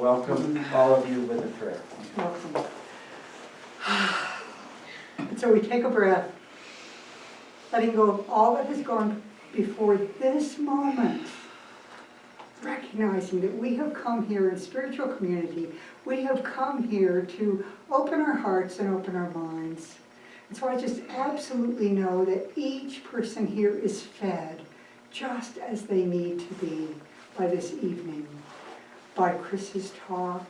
welcome all of you with a prayer. Welcome. And so we take a breath, letting go of all that has gone before this moment, recognizing that we have come here in spiritual community. We have come here to open our hearts and open our minds. And so I just absolutely know that each person here is fed just as they need to be by this evening, by Chris's talk,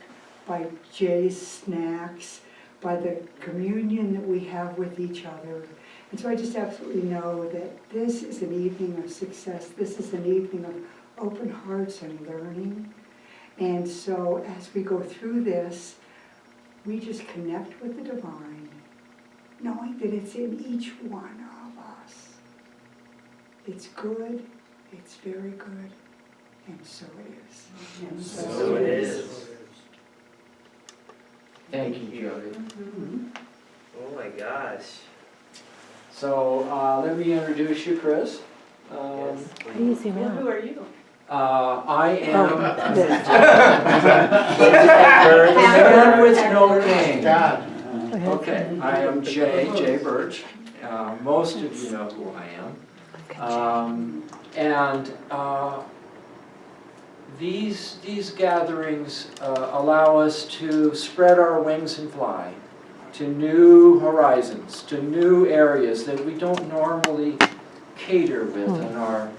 by Jay's snacks, by the communion that we have with each other. And so I just absolutely know that this is an evening of success. This is an evening of open hearts and learning. And so as we go through this, we just connect with the divine, knowing that it's in each one of us. It's good, it's very good, and so it is. And so it is. Thank you, Jody. Mm-hmm. Oh my gosh. So let me introduce you, Chris. Yes, Easy Well, now. who are you? I am Oh, the man with no cane. God. Okay, I am Jay Birch. Most of you know who I am. These gatherings allow us to spread our wings and fly to new horizons, to new areas that we don't normally cater with in our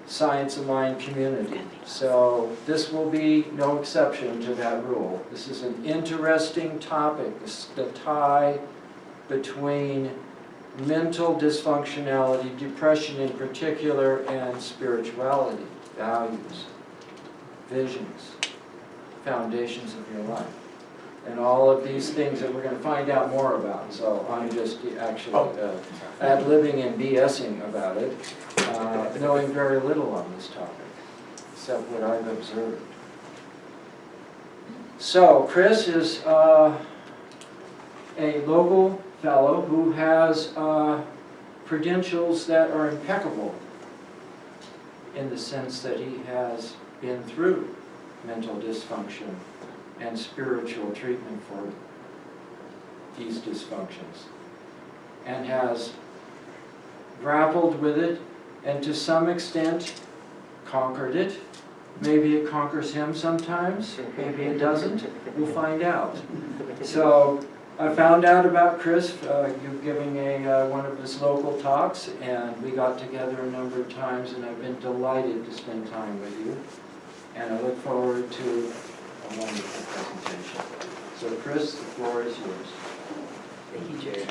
Science of Mind community. So this will be no exception to that rule. This is an interesting topic, the tie between mental dysfunctionality, depression in particular, and spirituality, values, visions, foundations of your life. And all of these things that we're going to find out more about. So I'm just actually ad-libbing and BSing about it, knowing very little on this topic, except what I've observed. So Chris is a local fellow who has credentials that are impeccable in the sense that he has been through mental dysfunction and spiritual treatment for these dysfunctions, and has grappled with it and to some extent conquered it. Maybe it conquers him sometimes, maybe it doesn't. We'll find out. So I found out about Chris, you giving one of his local talks, and we got together a number of times, and I've been delighted to spend time with you. And I look forward to a wonderful presentation. So Chris, the floor is yours. Thank you, Jerry.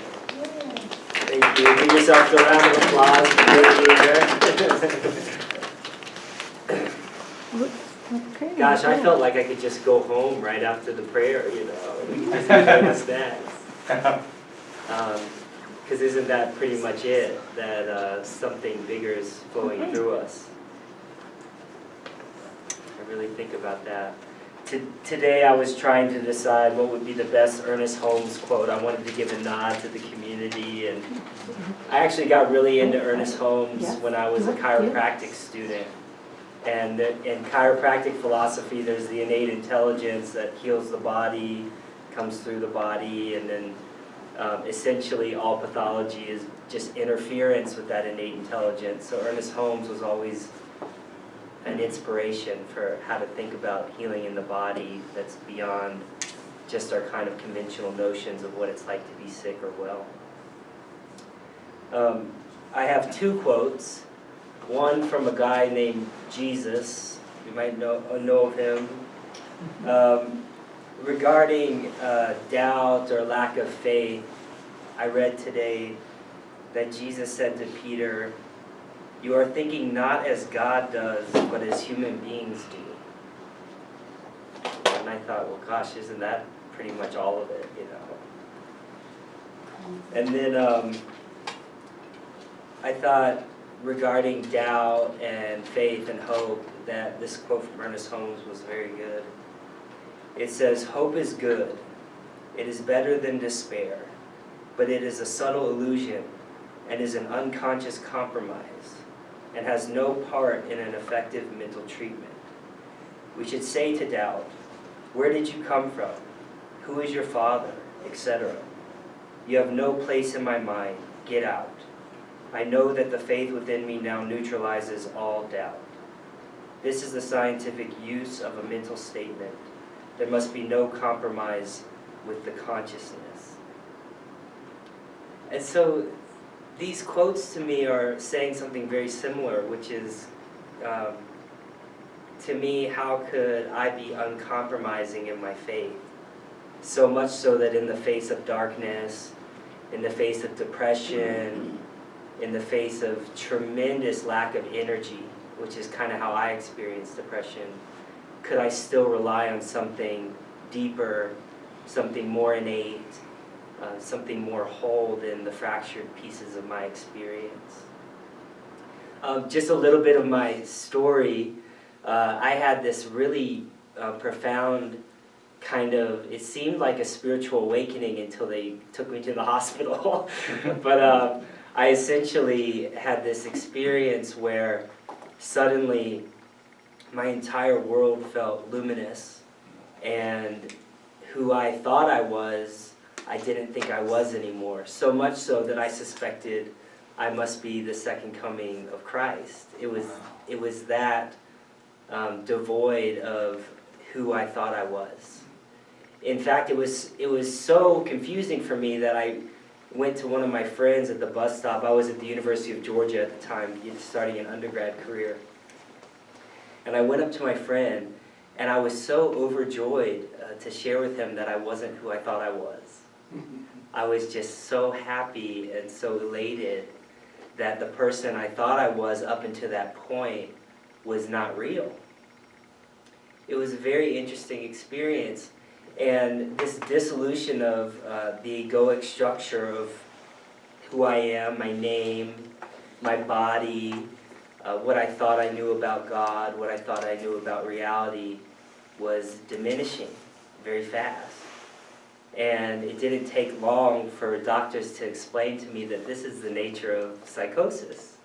Thank you. Give yourself a round of applause for being here. okay. Gosh, I felt like I could just go home right after the prayer, you know, and we could just enjoy the snacks. Because isn't that pretty much it, that something bigger is flowing through us? I really think about that. Today I was trying to decide what would be the best Ernest Holmes quote. I wanted to give a nod to the community, and I actually got really into Ernest Holmes when I was a chiropractic student. And in chiropractic philosophy, there's the innate intelligence that heals the body, comes through the body, and then essentially all pathology is just interference with that innate intelligence. So Ernest Holmes was always an inspiration for how to think about healing in the body that's beyond just our kind of conventional notions of what it's like to be sick or well. I have two quotes. One from a guy named Jesus, you might know of him, regarding doubt or lack of faith. I read today that Jesus said to Peter, "You are thinking not as God does, but as human beings do." And I thought, well, gosh, isn't that pretty much all of it, you know? And then I thought, regarding doubt and faith and hope, that this quote from Ernest Holmes was very good. It says, "Hope is good. It is better than despair, but it is a subtle illusion and is an unconscious compromise and has no part in an effective mental treatment. We should say to doubt, Where did you come from? Who is your father? Etc. You have no place in my mind. Get out. I know that the faith within me now neutralizes all doubt. This is the scientific use of a mental statement. There must be no compromise with the consciousness. And so these quotes to me are saying something very similar, which is, to me, how could I be uncompromising in my faith? So much so that in the face of darkness, in the face of depression, in the face of tremendous lack of energy, which is kind of how I experienced depression, could I still rely on something deeper, something more innate, something more whole than the fractured pieces of my experience? Just a little bit of my story. I had this really profound kind of, it seemed like a spiritual awakening until they took me to the hospital. But I essentially had this experience where suddenly my entire world felt luminous, and who I thought I was, I didn't think I was anymore. So much so that I suspected I must be the second coming of Christ. It was that devoid of who I thought I was. In fact, it was so confusing for me that I went to one of my friends at the bus stop. I was at the University of Georgia at the time, starting an undergrad career. And I went up to my friend, and I was so overjoyed to share with him that I wasn't who I thought I was. I was just so happy and so elated that the person I thought I was up until that point was not real. It was a very interesting experience. And this dissolution of the egoic structure of who I am, my name, my body, what I thought I knew about God, what I thought I knew about reality, was diminishing very fast. And it didn't take long for doctors to explain to me that this is the nature of psychosis.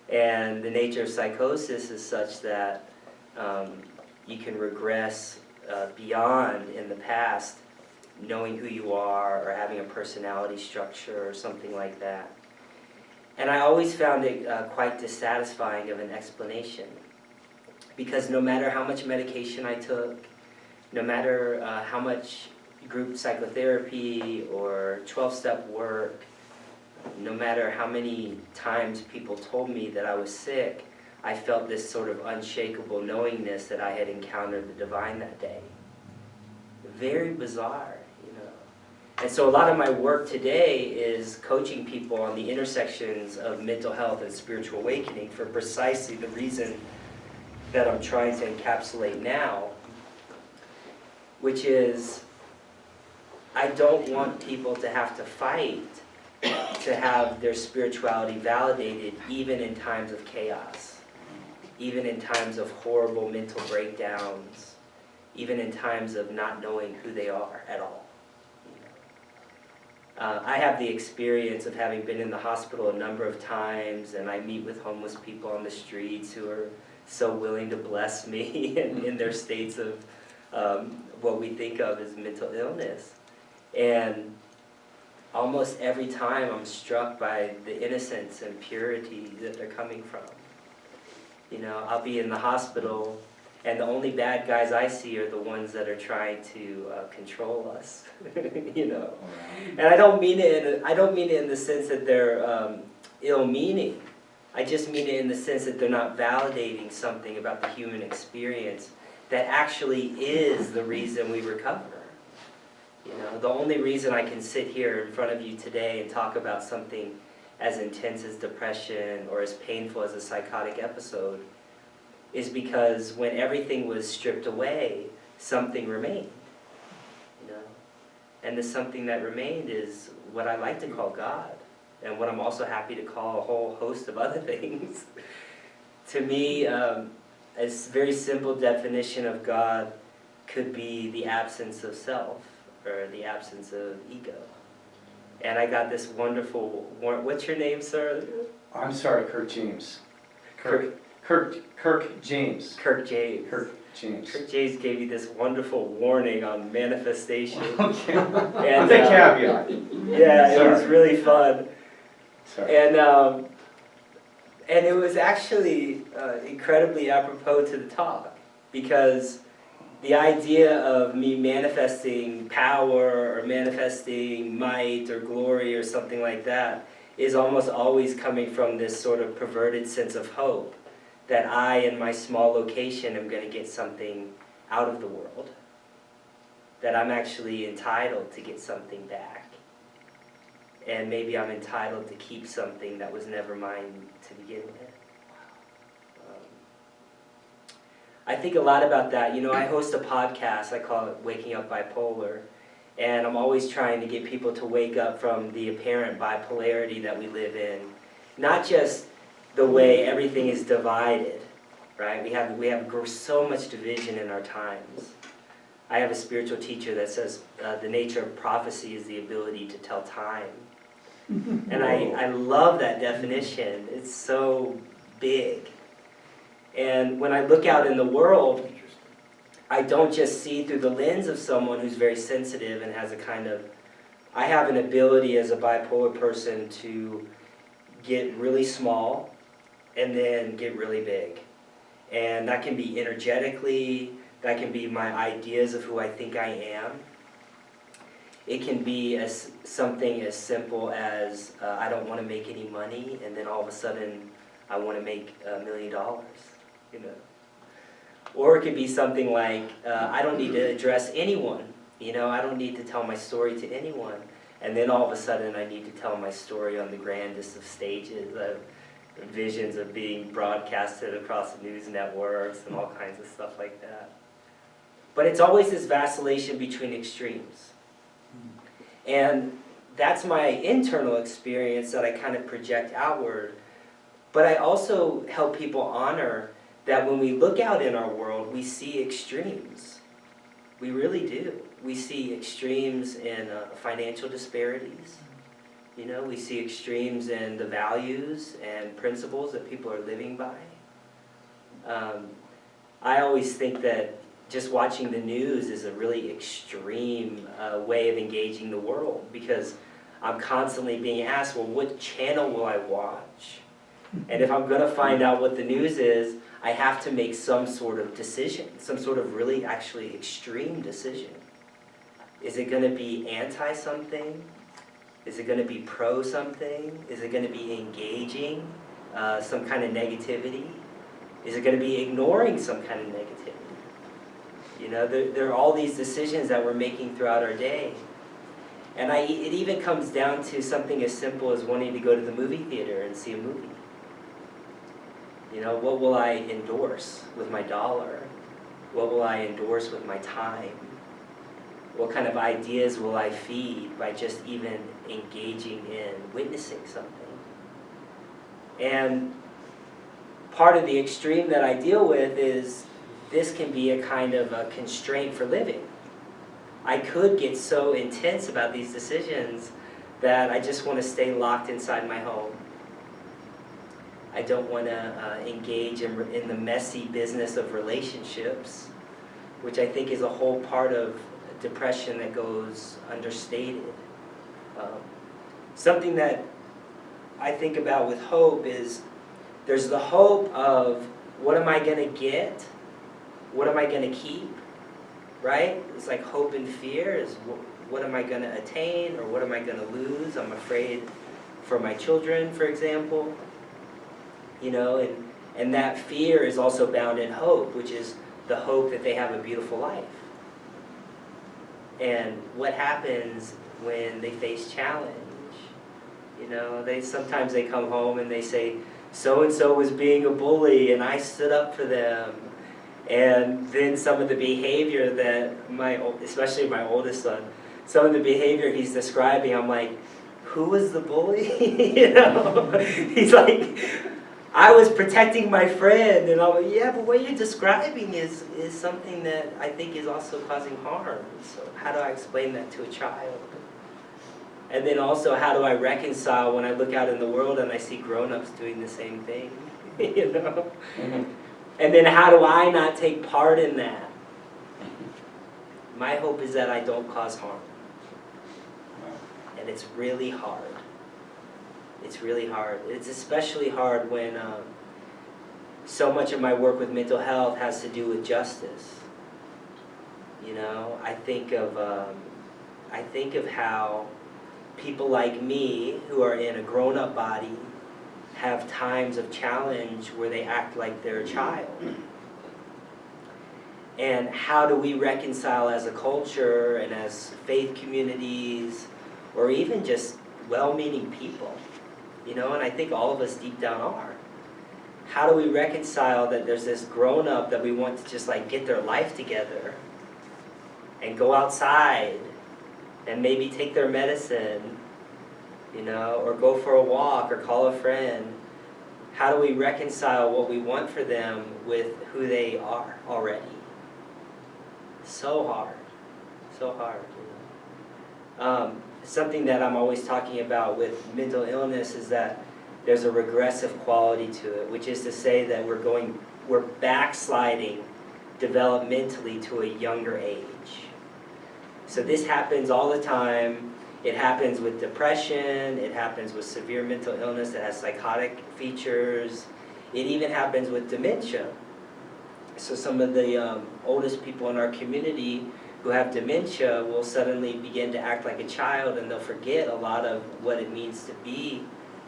And the nature of psychosis is such that you can regress beyond in the past knowing who you are or having a personality structure or something like that. And I always found it quite dissatisfying of an explanation, because no matter how much medication I took, no matter how much group psychotherapy or 12-step work, no matter how many times people told me that I was sick, I felt this sort of unshakable knowingness that I had encountered the divine that day. Very bizarre, you know. And so a lot of my work today is coaching people on the intersections of mental health and spiritual awakening for precisely the reason that I'm trying to encapsulate now, which is I don't want people to have to fight to have their spirituality validated, even in times of chaos, even in times of horrible mental breakdowns, even in times of not knowing who they are at all. I have the experience of having been in the hospital a number of times, and I meet with homeless people on the streets who are so willing to bless me in their states of what we think of as mental illness. And almost every time I'm struck by the innocence and purity that they're coming from. You know, I'll be in the hospital, and the only bad guys I see are the ones that are trying to control us. You know, and I don't mean it in the sense that they're ill-meaning. I just mean it in the sense that they're not validating something about the human experience that actually is the reason we recover. You know, the only reason I can sit here in front of you today and talk about something as intense as depression or as painful as a psychotic episode is because when everything was stripped away, something remained. You know, and the something that remained is what I like to call God, and what I'm also happy to call a whole host of other things. To me, a very simple definition of God could be the absence of self, or the absence of ego. And I got this wonderful, what's your name, sir? I'm sorry, Kurt James. Kurt Kirk James. Kirk James. Kirk James. Kirk James gave you this wonderful warning on manifestation. Okay. And, With a caveat. Yeah, it was Sorry. really fun. Sorry. And it was actually incredibly apropos to the talk, because the idea of me manifesting power or manifesting might or glory or something like that is almost always coming from this sort of perverted sense of hope that I, in my small location, am going to get something out of the world, that I'm actually entitled to get something back, and maybe I'm entitled to keep something that was never mine to begin with. I think a lot about that. You know, I host a podcast, I call it Waking Up Bipolar, and I'm always trying to get people to wake up from the apparent bipolarity that we live in. Not just the way everything is divided, right? We have so much division in our times. I have a spiritual teacher that says the nature of prophecy is the ability to tell time. And I love that definition. It's so big. And when I look out in the world, I don't just see through the lens of someone who's very sensitive and has a kind of... I have an ability as a bipolar person to get really small and then get really big. And that can be energetically, that can be my ideas of who I think I am. It can be something as simple as I don't want to make any money, and then all of a sudden I want to make $1 million. You know, or it could be something like I don't need to address anyone. You know, I don't need to tell my story to anyone, and then all of a sudden I need to tell my story on the grandest of stages. Visions of being broadcasted across the news networks and all kinds of stuff like that. But it's always this vacillation between extremes, and that's my internal experience that I kind of project outward. But I also help people honor that when we look out in our world, we see extremes. We really do. We see extremes in financial disparities. You know, we see extremes in the values and principles that people are living by. I always think that just watching the news is a really extreme way of engaging the world, because I'm constantly being asked, well, what channel will I watch? And if I'm going to find out what the news is, I have to make some sort of decision, some sort of really actually extreme decision. Is it going to be anti-something? Is it going to be pro-something? Is it going to be engaging some kind of negativity? Is it going to be ignoring some kind of negativity? You know, there are all these decisions that we're making throughout our day. And it even comes down to something as simple as wanting to go to the movie theater and see a movie. You know, what will I endorse with my dollar? What will I endorse with my time? What kind of ideas will I feed by just even engaging in witnessing something? And part of the extreme that I deal with is this can be a kind of a constraint for living. I could get so intense about these decisions that I just want to stay locked inside my home. I don't want to engage in the messy business of relationships, which I think is a whole part of depression that goes understated. Something that I think about with hope is there's the hope of what am I going to get? What am I going to keep? Right? It's like hope and fear is what am I going to attain or what am I going to lose? I'm afraid for my children, for example. You know, and that fear is also bound in hope, which is the hope that they have a beautiful life. And what happens when they face challenge? You know, sometimes they come home and they say, so-and-so was being a bully and I stood up for them. And then some of the behavior that especially my oldest son, some of the behavior he's describing, I'm like, who was the bully? You know, he's like, I was protecting my friend, and I'm like, yeah, but what you're describing is something that I think is also causing harm. So how do I explain that to a child? And then also, how do I reconcile when I look out in the world and I see grown-ups doing the same thing? you know? Mhm. And then how do I not take part in that? My hope is that I don't cause harm. And it's really hard. It's really hard. It's especially hard when so much of my work with mental health has to do with justice. You know, I think of how people like me who are in a grown-up body have times of challenge where they act like they're a child. And how do we reconcile as a culture and as faith communities, or even just well-meaning people, you know, and I think all of us deep down are. How do we reconcile that there's this grown-up that we want to just like get their life together and go outside and maybe take their medicine, you know, or go for a walk or call a friend? How do we reconcile what we want for them with who they are already? So hard, you know. Something that I'm always talking about with mental illness is that there's a regressive quality to it, which is to say that we're backsliding developmentally to a younger age. So this happens all the time. It happens with depression, it happens with severe mental illness that has psychotic features. It even happens with dementia. So some of the oldest people in our community who have dementia will suddenly begin to act like a child, and they'll forget a lot of what it means to be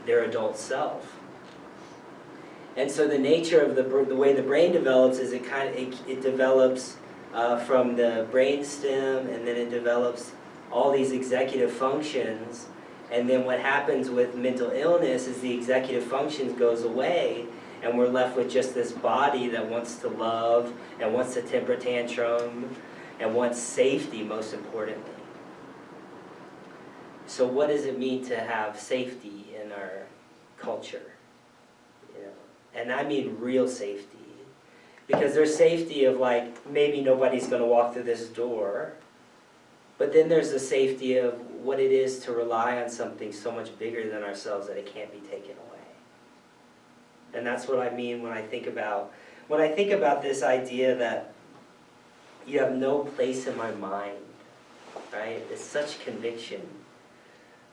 their adult self. And so the nature of the way the brain develops is it develops from the brain stem, and then it develops all these executive functions. And then what happens with mental illness is the executive functions goes away, and we're left with just this body that wants to love and wants to temper tantrum and wants safety, most importantly. So what does it mean to have safety in our culture? You know, and I mean real safety. Because there's safety of like, maybe nobody's going to walk through this door. But then there's the safety of what it is to rely on something so much bigger than ourselves that it can't be taken away. And that's what I mean when I think about this idea that you have no place in my mind, right? It's such conviction.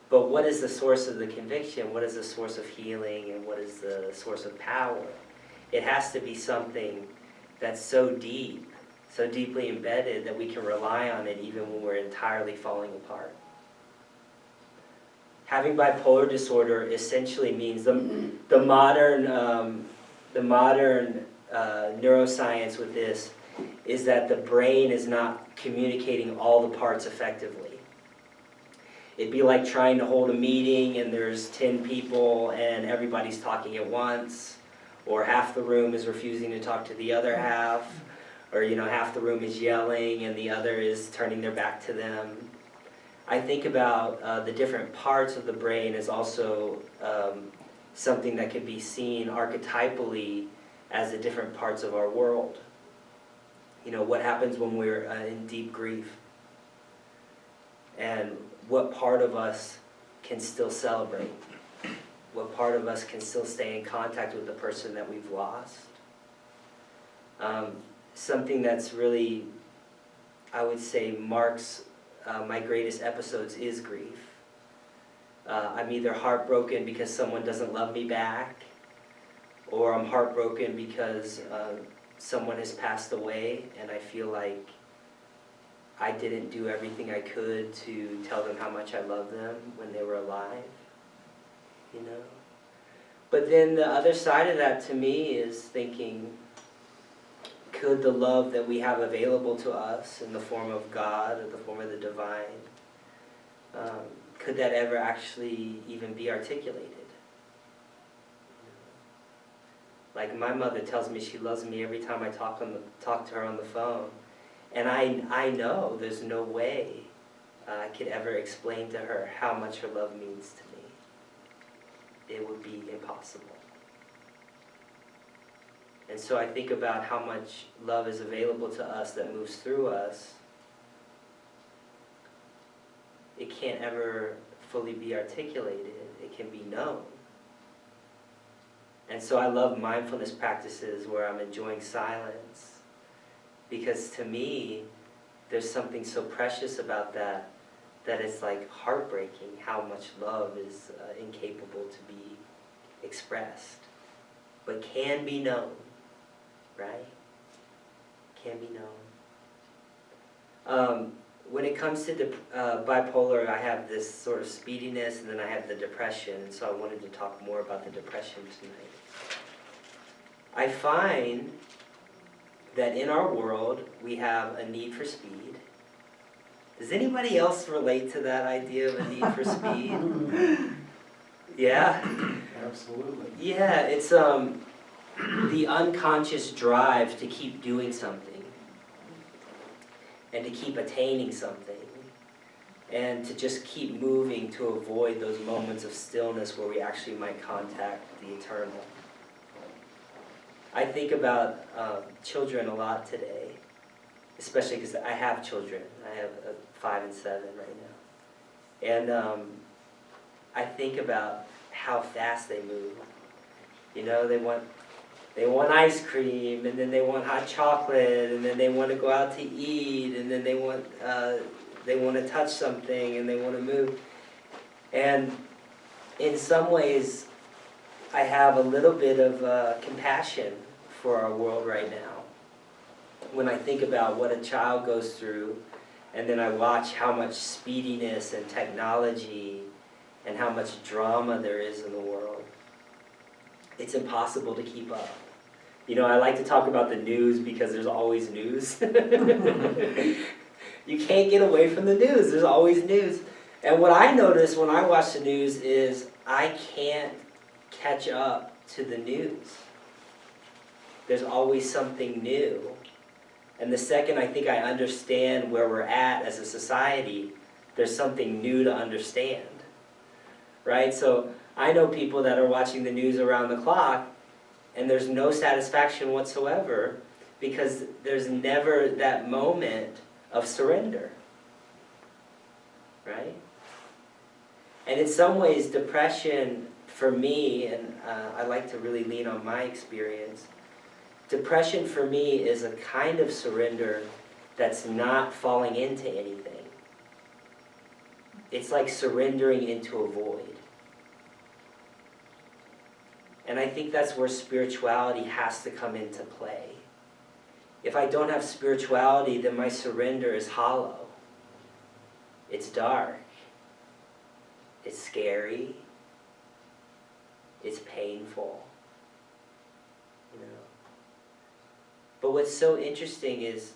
But what is the source of the conviction? What is the source of healing? And what is the source of power? It has to be something that's so deep, so deeply embedded that we can rely on it even when we're entirely falling apart. Having bipolar disorder essentially means the modern neuroscience with this is that the brain is not communicating all the parts effectively. It'd be like trying to hold a meeting and there's 10 people and everybody's talking at once, or half the room is refusing to talk to the other half, or you know, half the room is yelling and the other is turning their back to them. I think about the different parts of the brain as also something that can be seen archetypally as the different parts of our world. You know, what happens when we're in deep grief? And what part of us can still celebrate? What part of us can still stay in contact with the person that we've lost? Something that's really, I would say, marks my greatest episodes is grief. I'm either heartbroken because someone doesn't love me back, or I'm heartbroken because someone has passed away and I feel like I didn't do everything I could to tell them how much I love them when they were alive, you know? But then the other side of that to me is thinking, could the love that we have available to us in the form of God or the form of the divine, could that ever actually even be articulated? Like my mother tells me she loves me every time I talk to her on the phone. And I know there's no way I could ever explain to her how much her love means to me. It would be impossible. And so I think about how much love is available to us that moves through us. It can't ever fully be articulated. It can be known. And so I love mindfulness practices where I'm enjoying silence, because to me, there's something so precious about that it's like heartbreaking how much love is incapable to be expressed, but can be known, right? Can be known. When it comes to bipolar, I have this sort of speediness, and then I have the depression, and so I wanted to talk more about the depression tonight. I find that in our world, we have a need for speed. Does anybody else relate to that idea of a need for speed? Yeah? Absolutely. Yeah, it's the unconscious drive to keep doing something and to keep attaining something and to just keep moving to avoid those moments of stillness where we actually might contact the eternal. I think about children a lot today, especially because I have children. I have 5 and 7 right now. And I think about how fast they move. You know, they want ice cream, and then they want hot chocolate, and then they want to go out to eat, and then they want to touch something, and they want to move. And in some ways, I have a little bit of compassion for our world right now. When I think about what a child goes through, and then I watch how much speediness and technology and how much drama there is in the world, it's impossible to keep up. You know, I like to talk about the news because there's always news. You can't get away from the news. There's always news. And what I notice when I watch the news is I can't catch up to the news. There's always something new. And the second I think I understand where we're at as a society, there's something new to understand. Right? So I know people that are watching the news around the clock, and there's no satisfaction whatsoever because there's never that moment of surrender. Right? And in some ways, depression for me, and I like to really lean on my experience, depression for me is a kind of surrender that's not falling into anything. It's like surrendering into a void. And I think that's where spirituality has to come into play. If I don't have spirituality, then my surrender is hollow. It's dark. It's scary. It's painful. You know. But what's so interesting is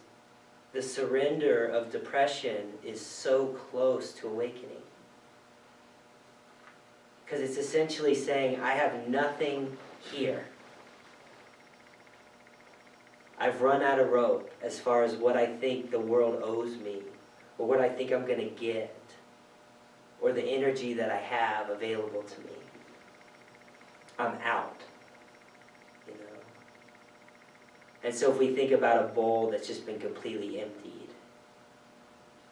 the surrender of depression is so close to awakening. Because it's essentially saying, I have nothing here. I've run out of rope as far as what I think the world owes me, or what I think I'm going to get, or the energy that I have available to me. I'm out. You know? And so if we think about a bowl that's just been completely emptied,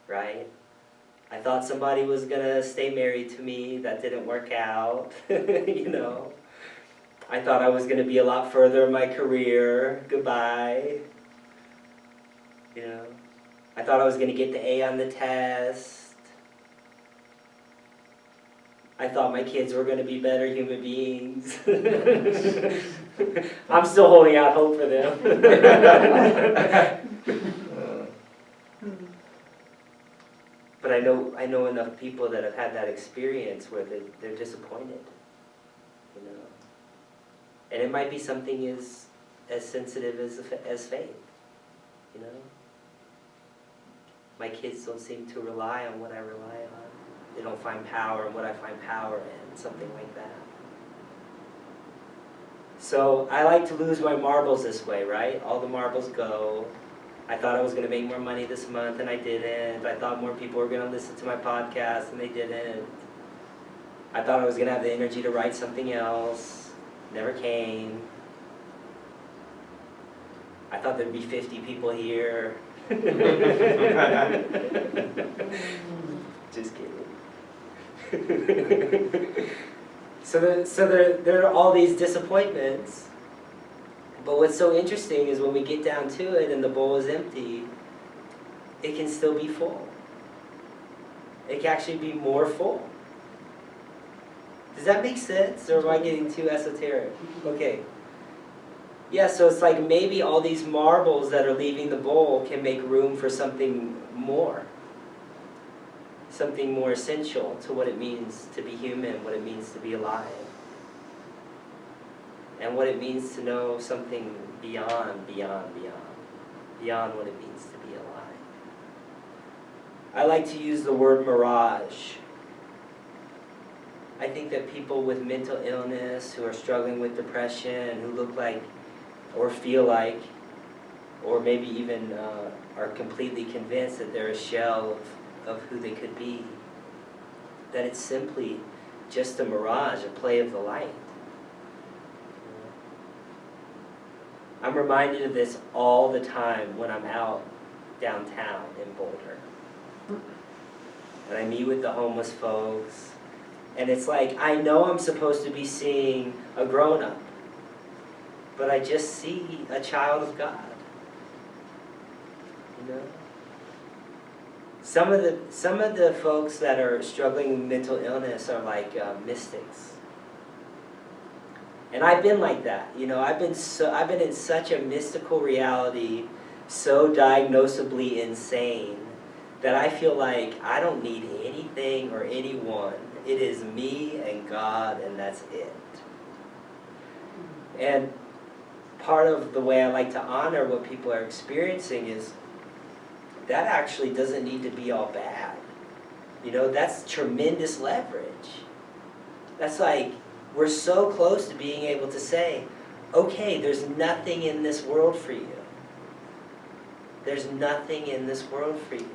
right? I thought somebody was going to stay married to me. That didn't work out, you know. I thought I was going to be a lot further in my career. Goodbye. You know. I thought I was going to get the A on the test. I thought my kids were going to be better human beings. I'm still holding out hope for them. But I know enough people that have had that experience where they're disappointed, you know. And it might be something as sensitive as faith, you know. My kids don't seem to rely on what I rely on. They don't find power in what I find power in, something like that. So I like to lose my marbles this way, right? All the marbles go. I thought I was going to make more money this month, and I didn't. I thought more people were going to listen to my podcast, and they didn't. I thought I was going to have the energy to write something else. Never came. I thought there'd be 50 people here. Just kidding. So there are all these disappointments. But what's so interesting is when we get down to it and the bowl is empty, it can still be full. It can actually be more full. Does that make sense? Or am I getting too esoteric? Okay. Yeah, so it's like maybe all these marbles that are leaving the bowl can make room for something more. Something more essential to what it means to be human, what it means to be alive. And what it means to know something beyond what it means to be alive. I like to use the word mirage. I think that people with mental illness, who are struggling with depression, who look like or feel like, or maybe even are completely convinced that they're a shell of who they could be, that it's simply just a mirage, a play of the light. I'm reminded of this all the time when I'm out downtown in Boulder. And I meet with the homeless folks. And it's like, I know I'm supposed to be seeing a grown-up, but I just see a child of God. You know? Some of the folks that are struggling with mental illness are like mystics. And I've been like that, you know. I've been in such a mystical reality, so diagnosably insane, that I feel like I don't need anything or anyone. It is me and God, and that's it. And part of the way I like to honor what people are experiencing is that actually doesn't need to be all bad. You know, that's tremendous leverage. That's like, we're so close to being able to say, okay, there's nothing in this world for you. There's nothing in this world for you.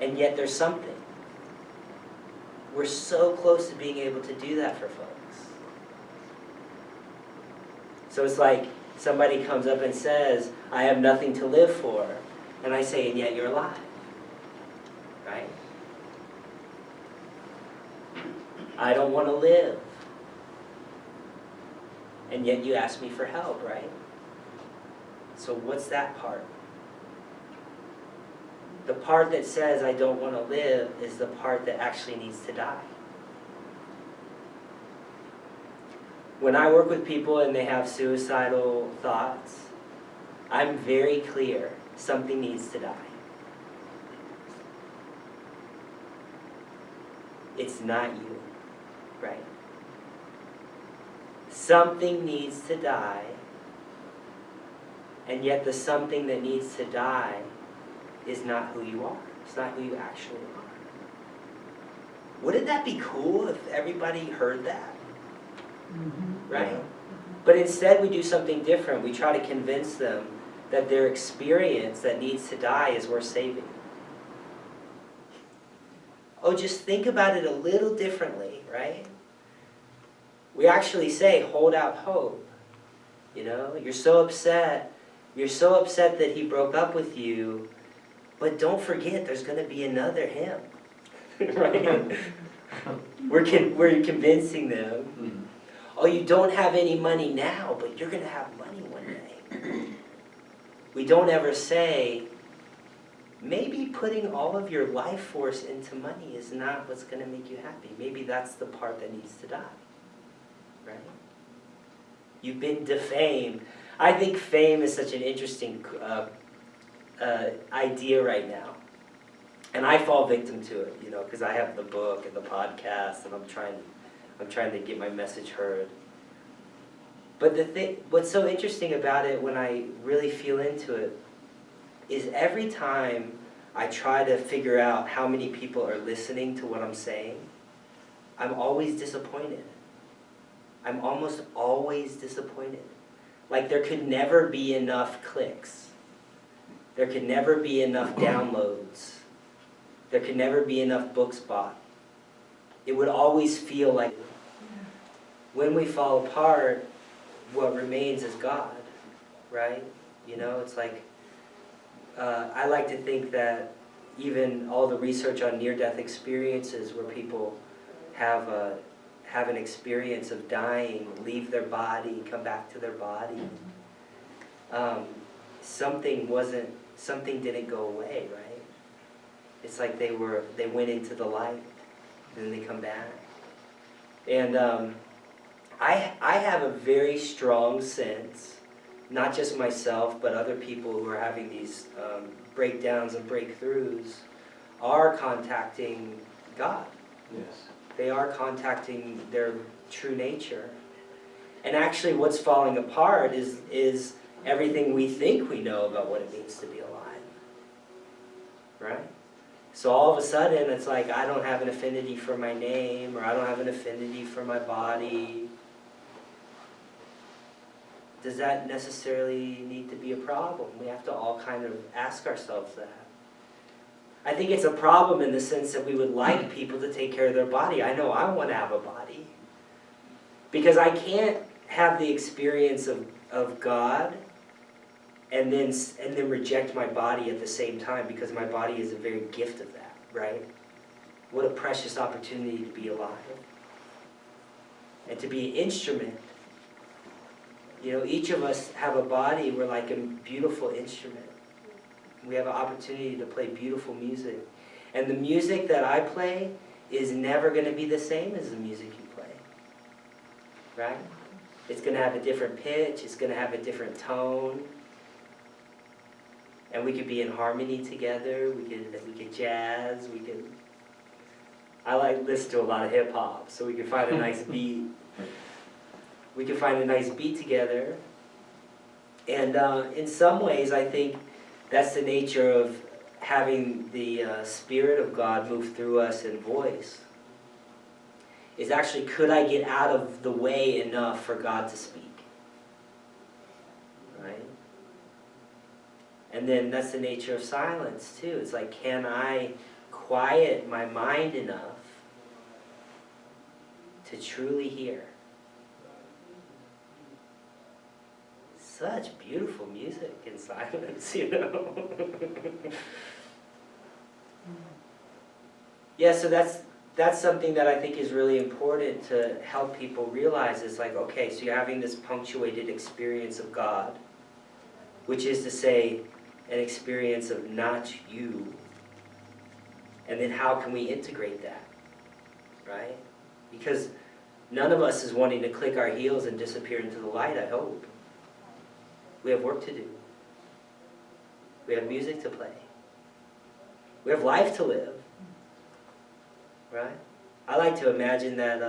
And yet there's something. We're so close to being able to do that for folks. So it's like somebody comes up and says, I have nothing to live for. And I say, and yet you're alive. Right? I don't want to live. And yet you ask me for help, right? So what's that part? The part that says I don't want to live is the part that actually needs to die. When I work with people and they have suicidal thoughts, I'm very clear, something needs to die. It's not you, right? Something needs to die, and yet the something that needs to die is not who you are. It's not who you actually are. Wouldn't that be cool if everybody heard that? Mm-hmm. Right? Mm-hmm. But instead we do something different. We try to convince them that their experience that needs to die is worth saving. Oh, just think about it a little differently, right? We actually say, hold out hope. You know, you're so upset. You're so upset that he broke up with you, but don't forget there's going to be another him. Right? We're convincing them. Mm-hmm. Oh, you don't have any money now, but you're going to have money one day. We don't ever say, maybe putting all of your life force into money is not what's going to make you happy. Maybe that's the part that needs to die. Right? You've been defamed. I think fame is such an interesting idea right now. And I fall victim to it, you know, because I have the book and the podcast, and I'm trying to get my message heard. But what's so interesting about it when I really feel into it is every time I try to figure out how many people are listening to what I'm saying, I'm always disappointed. I'm almost always disappointed. Like there could never be enough clicks. There could never be enough downloads. There could never be enough books bought. It would always feel like when we fall apart, what remains is God, right? You know, it's like, I like to think that even all the research on near-death experiences where people have have an experience of dying, leave their body, come back to their body, something didn't go away, right? It's like they went into the light, and then they come back. And I have a very strong sense, not just myself, but other people who are having these breakdowns and breakthroughs are contacting God. Yes. They are contacting their true nature. And actually what's falling apart is everything we think we know about what it means to be alive. Right? So all of a sudden it's like I don't have an affinity for my name, or I don't have an affinity for my body. Does that necessarily need to be a problem? We have to all kind of ask ourselves that. I think it's a problem in the sense that we would like people to take care of their body. I know I want to have a body. Because I can't have the experience of God and then reject my body at the same time, because my body is a very gift of that, right? What a precious opportunity to be alive. And to be an instrument. You know, each of us have a body, we're like a beautiful instrument. We have an opportunity to play beautiful music. And the music that I play is never going to be the same as the music you play. Right? It's going to have a different pitch, it's going to have a different tone. And we could be in harmony together, we could jazz, I like listen to a lot of hip hop, so we could find a nice beat. We could find a nice beat together. And in some ways, I think that's the nature of having the Spirit of God move through us in voice. Is actually, could I get out of the way enough for God to speak? Right? And then that's the nature of silence too. It's like, can I quiet my mind enough to truly hear? Such beautiful music in silence, you know. Yeah, so that's something that I think is really important to help people realize. It's like, okay, so you're having this punctuated experience of God, which is to say, an experience of not you. And then how can we integrate that, right? Because none of us is wanting to click our heels and disappear into the light, I hope. We have work to do. We have music to play. We have life to live. Right? I like to imagine that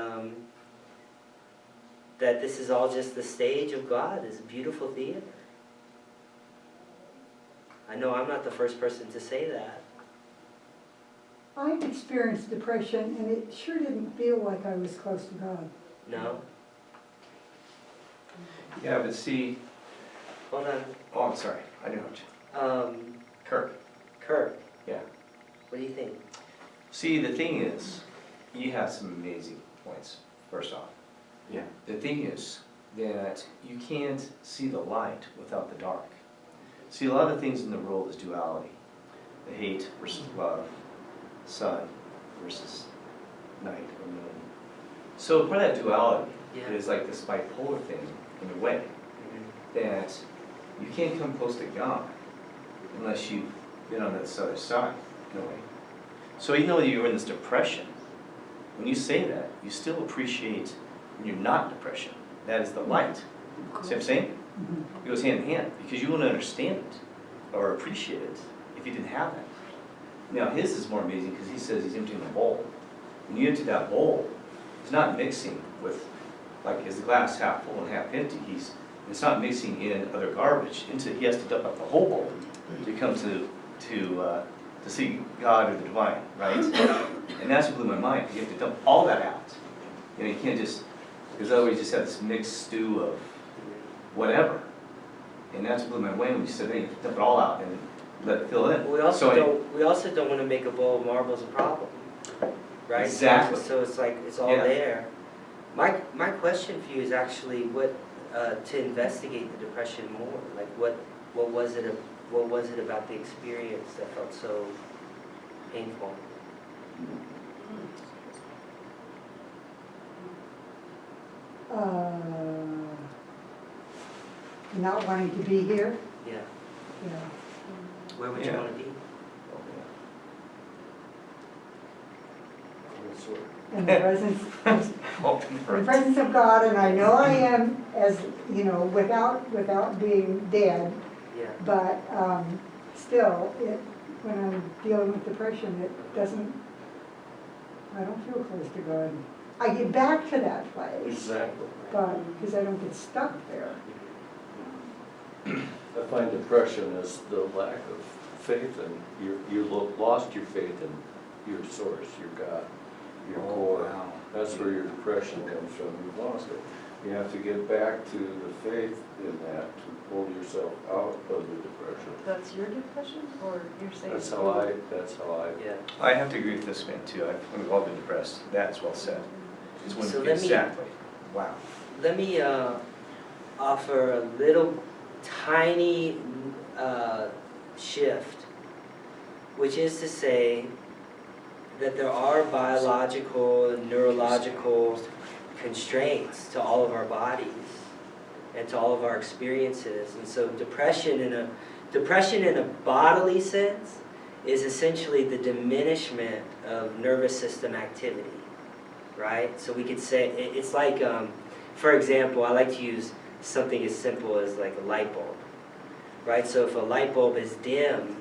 that this is all just the stage of God, this beautiful theater. I know I'm not the first person to say that. I've experienced depression, and it sure didn't feel like I was close to God. No? Yeah, but see, Hold on. oh, I'm sorry, I didn't know. Kirk. Kirk, Yeah. what do you think? See, the thing is, you have some amazing points, first off. Yeah. The thing is that you can't see the light without the dark. See, a lot of things in the world is duality. The hate versus love, sun versus night or moon. So part of that duality Yeah. is like this bipolar thing in a way, that you can't come close to God unless you've been on this other side, in a way. So even though you're in this depression, when you say that, you still appreciate when you're not in depression. That is the light. See what I'm saying? It goes hand in hand, because you wouldn't understand it or appreciate it if you didn't have that. Now his is more amazing because he says he's emptying the bowl. When you empty that bowl, it's not mixing with, like, is the glass half full and half empty? It's not mixing in other garbage. He has to dump out the whole bowl to come to see God or the divine, right? And that's what blew my mind. You have to dump all that out. You know, you can't just, because otherwise you just have this mixed stew of whatever. And that's what blew my mind when you said, hey, you have to dump it all out and let it fill in. We also don't want to make a bowl of marbles a problem, right? Exactly. So it's like it's all Yeah. there. My question for you is actually what to investigate the depression more. Like what was it about the experience that felt so painful? Not wanting to be here, Yeah. you know. Where would you Yeah. want to be? In the presence, Open in for the presence of God, and I know I am, as, you know, without being dead, Yeah. but still, when I'm dealing with depression, I don't feel close to God. I get back to that place, Exactly. but, because I don't get stuck there. I find depression is the lack of faith, and you lost your faith in your source, your God, your core. wow. That's where your depression comes from. You've lost it. You have to get back to the faith in that to pull yourself out of the depression. That's your depression, or you're saying? That's how I. Yeah. I have to agree with this man too. We've all been depressed. That's well said. It's when So let me- exactly. Wow. Let me offer a little tiny shift, which is to say that there are biological and neurological constraints to all of our bodies and to all of our experiences. And so depression in a bodily sense is essentially the diminishment of nervous system activity, right? So we could say, it's like, for example, I like to use something as simple as like a light bulb, right? So if a light bulb is dimmed,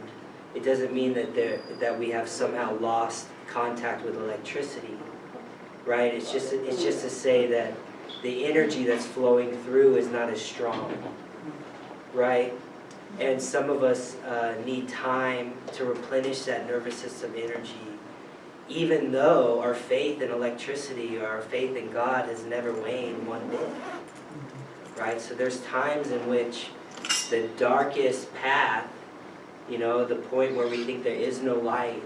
it doesn't mean that we have somehow lost contact with electricity, right? It's just to say that the energy that's flowing through is not as strong, right? And some of us need time to replenish that nervous system energy, even though our faith in electricity or our faith in God has never waned one bit, right? So there's times in which the darkest path, you know, the point where we think there is no light,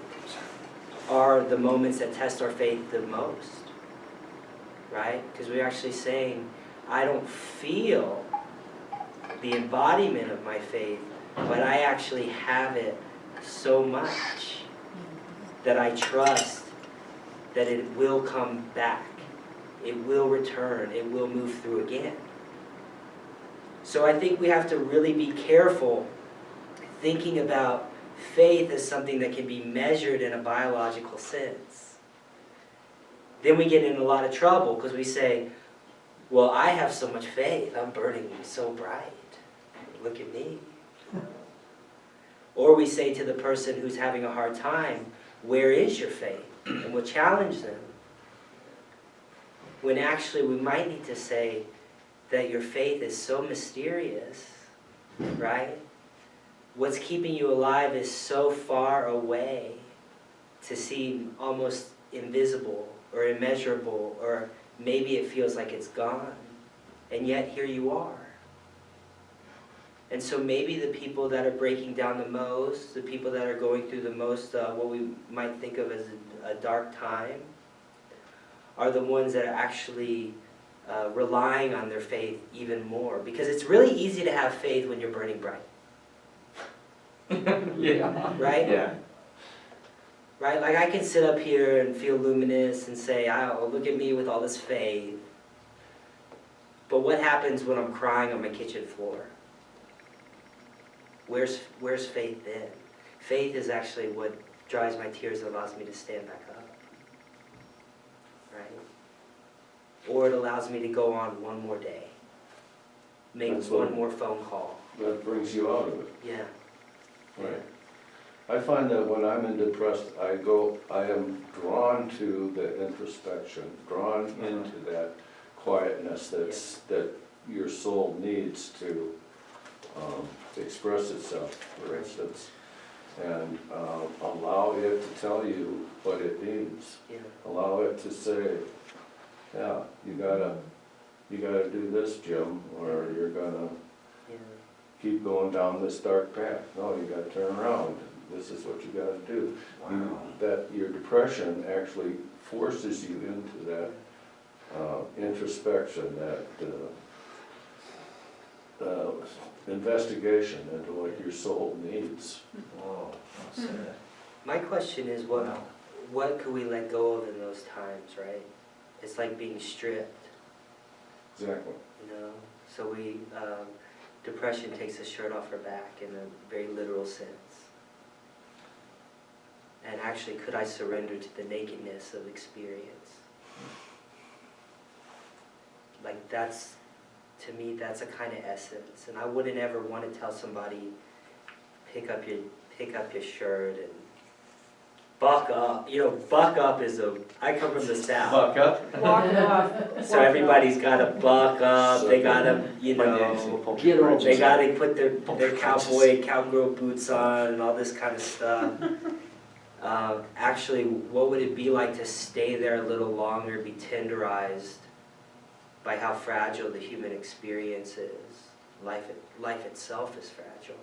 are the moments that test our faith the most, right? Because we're actually saying, I don't feel the embodiment of my faith, but I actually have it so much that I trust that it will come back, it will return, it will move through again. So I think we have to really be careful thinking about faith as something that can be measured in a biological sense. Then we get in a lot of trouble because we say, well, I have so much faith, I'm burning so bright. Look at me. Or we say to the person who's having a hard time, where is your faith? And we'll challenge them. When actually we might need to say that your faith is so mysterious, right? What's keeping you alive is so far away to seem almost invisible or immeasurable, or maybe it feels like it's gone, and yet here you are. And so maybe the people that are breaking down the most, the people that are going through the most, what we might think of as a dark time, are the ones that are actually relying on their faith even more. Because it's really easy to have faith when you're burning bright. Yeah. Right? Yeah. Right? Like I can sit up here and feel luminous and say, oh, look at me with all this faith. But what happens when I'm crying on my kitchen floor? Where's faith then? Faith is actually what dries my tears and allows me to stand back up. Right? Or it allows me to go on one more day. Make That's one what- more phone call. That brings you out of it. Yeah. Right. I find that when I'm in depressed, I am drawn to the introspection, drawn into that quietness that your soul needs to express itself, for instance, and allow it to tell you what it needs. Yeah. Allow it to say, yeah, you gotta do this, Jim, or you're gonna Yeah. keep going down this dark path. No, you gotta turn around. This is what you gotta do. That your depression actually forces you into that introspection, that investigation into what your soul needs. Whoa. Well said. My question is, Wow. what could we let go of in those times, right? It's like being stripped. Exactly. you know? So depression takes a shirt off our back in a very literal sense. And actually, could I surrender to the nakedness of experience? Like to me, that's a kind of essence. And I wouldn't ever want to tell somebody, pick up your shirt and buck up. You know, buck up I come from the South. Buck up. Walk it off. So everybody's got to buck up, they got to, Get over they got to put their cowgirl boots on and all this kind of stuff. Actually, what would it be like to stay there a little longer, be tenderized by how fragile the human experience is? Life itself is fragile,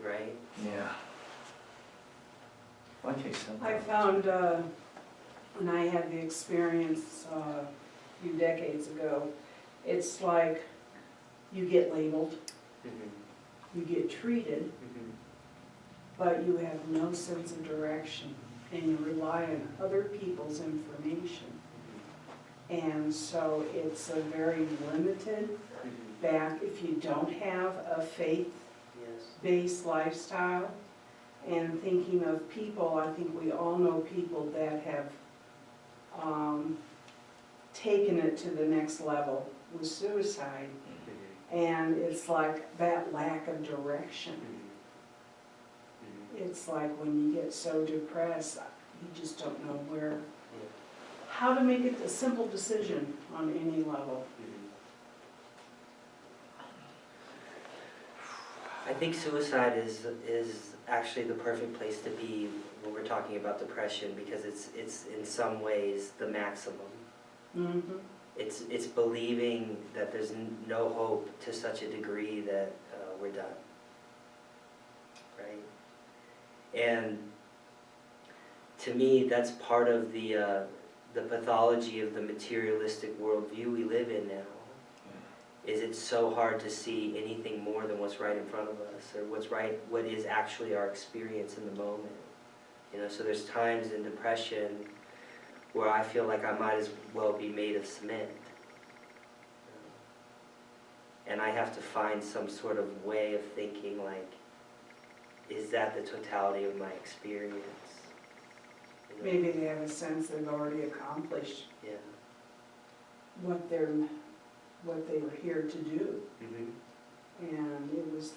right? Yeah. Okay, so. I found, when I had the experience a few decades ago, it's like you get labeled, Mm-hmm. you get treated, but you have no sense of direction, and you rely on other people's information. And so it's a very limited back if you don't have a faith-based Yes. lifestyle. And thinking of people, I think we all know people that have taken it to the next level with suicide. And it's like that lack of direction. It's like when you get so depressed, you just don't know how to make it a simple decision on any level. I think suicide is actually the perfect place to be when we're talking about depression, because it's in some ways the maximum. Mm-hmm. It's believing that there's no hope to such a degree that we're done, right? And to me, that's part of the pathology of the materialistic worldview we live in now. Is it's so hard to see anything more than what's right in front of us, or what is actually our experience in the moment. You know, so there's times in depression where I feel like I might as well be made of cement. And I have to find some sort of way of thinking like, is that the totality of my experience? You know? Maybe they have a sense they've already accomplished Yeah. what they were here to do. Mm-hmm. And it was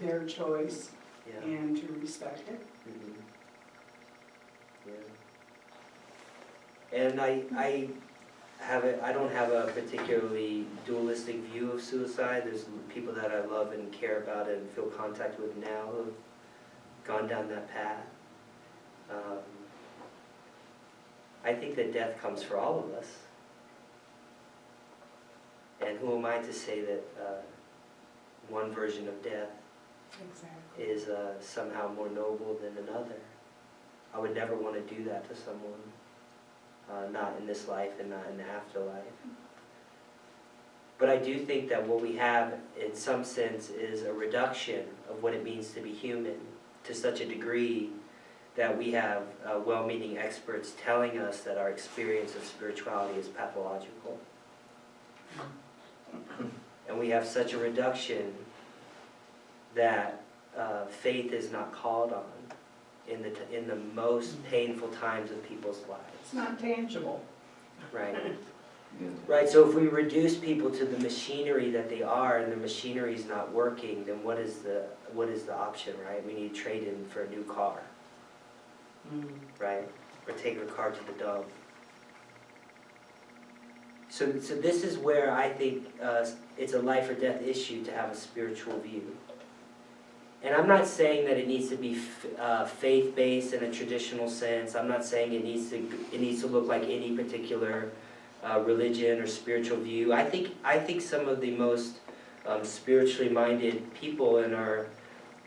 their choice, Yeah. and to respect it. Mm-hmm. Yeah. And I don't have a particularly dualistic view of suicide. There's people that I love and care about and feel contact with now who have gone down that path. I think that death comes for all of us. And who am I to say that one version of death Exactly. is somehow more noble than another? I would never want to do that to someone, not in this life and not in the afterlife. But I do think that what we have, in some sense, is a reduction of what it means to be human to such a degree that we have well-meaning experts telling us that our experience of spirituality is pathological. And we have such a reduction that faith is not called on in the most painful times of people's lives. It's not tangible. Right. Yeah. Right. So if we reduce people to the machinery that they are, and the machinery is not working, then what is the option? Right. We need to trade in for a new car. Right. Or take our car to the dump. So this is where I think it's a life or death issue to have a spiritual view. And I'm not saying that it needs to be faith-based in a traditional sense. I'm not saying it needs to look like any particular religion or spiritual view. I think some of the most spiritually minded people in our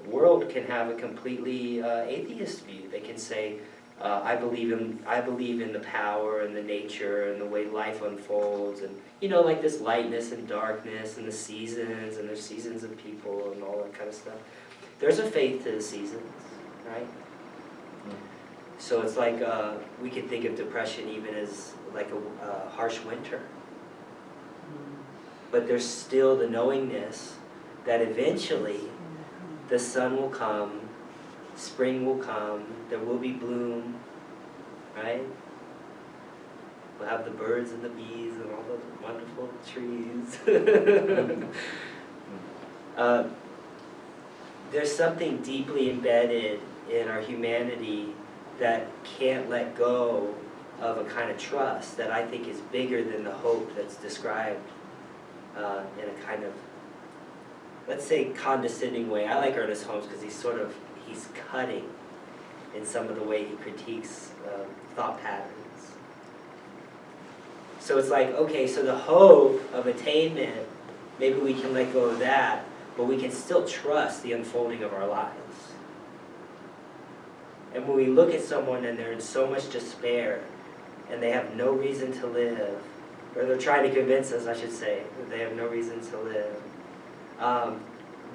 world can have a completely atheist view. They can say, I believe in the power and the nature and the way life unfolds, and like this lightness and darkness and the seasons, and there's seasons of people and all that kind of stuff. There's a faith to the seasons, right? So it's like we could think of depression even as like a harsh winter. but there's still the knowingness that eventually the sun will come, spring will come, there will be bloom, right? We'll have the birds and the bees and all the wonderful trees. There's something deeply embedded in our humanity that can't let go of a kind of trust that I think is bigger than the hope that's described in a kind of, let's say, condescending way. I like Ernest Holmes because he's cutting in some of the way he critiques thought patterns. So it's like, okay, so the hope of attainment, maybe we can let go of that, but we can still trust the unfolding of our lives. And when we look at someone and they're in so much despair, and they have no reason to live, or they're trying to convince us, I should say, that they have no reason to live,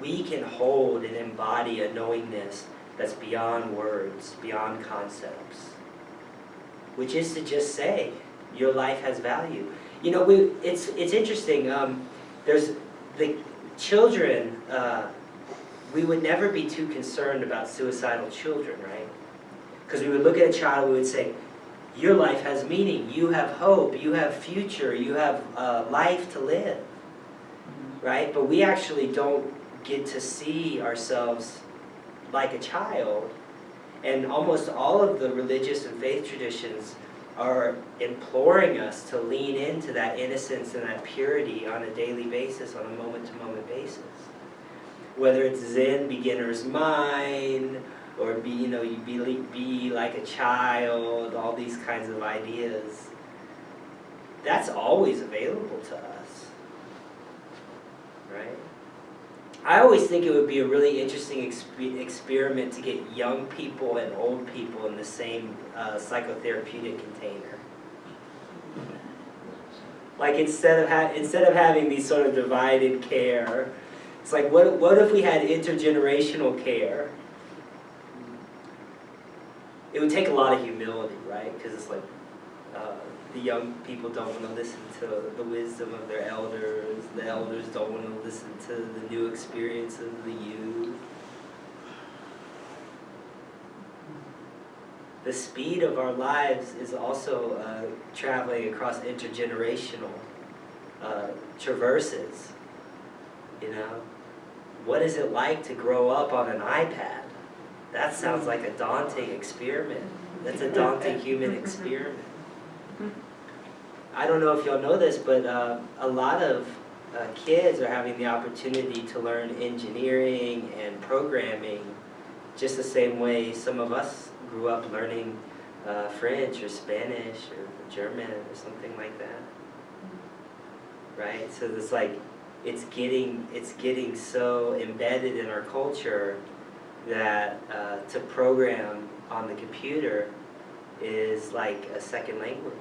we can hold and embody a knowingness that's beyond words, beyond concepts, which is to just say, your life has value. You know, it's interesting, there's the children, we would never be too concerned about suicidal children, right? Because we would look at a child, we would say, your life has meaning, you have hope, you have future, you have life to live, right? But we actually don't get to see ourselves like a child. And almost all of the religious and faith traditions are imploring us to lean into that innocence and that purity on a daily basis, on a moment-to-moment basis. Whether it's Zen beginner's mind, or be like a child, all these kinds of ideas. That's always available to us, right? I always think it would be a really interesting experiment to get young people and old people in the same psychotherapeutic container. Like instead of having these sort of divided care, it's like what if we had intergenerational care? It would take a lot of humility, right? Because it's like the young people don't want to listen to the wisdom of their elders. The elders don't want to listen to the new experiences of the youth. The speed of our lives is also traveling across intergenerational traverses. You know, what is it like to grow up on an iPad? That sounds like a daunting experiment. That's a daunting human experiment. I don't know if y'all know this, but a lot of kids are having the opportunity to learn engineering and programming just the same way some of us grew up learning French or Spanish or German or something like that. Right? So it's like, it's getting so embedded in our culture that to program on the computer is like a second language.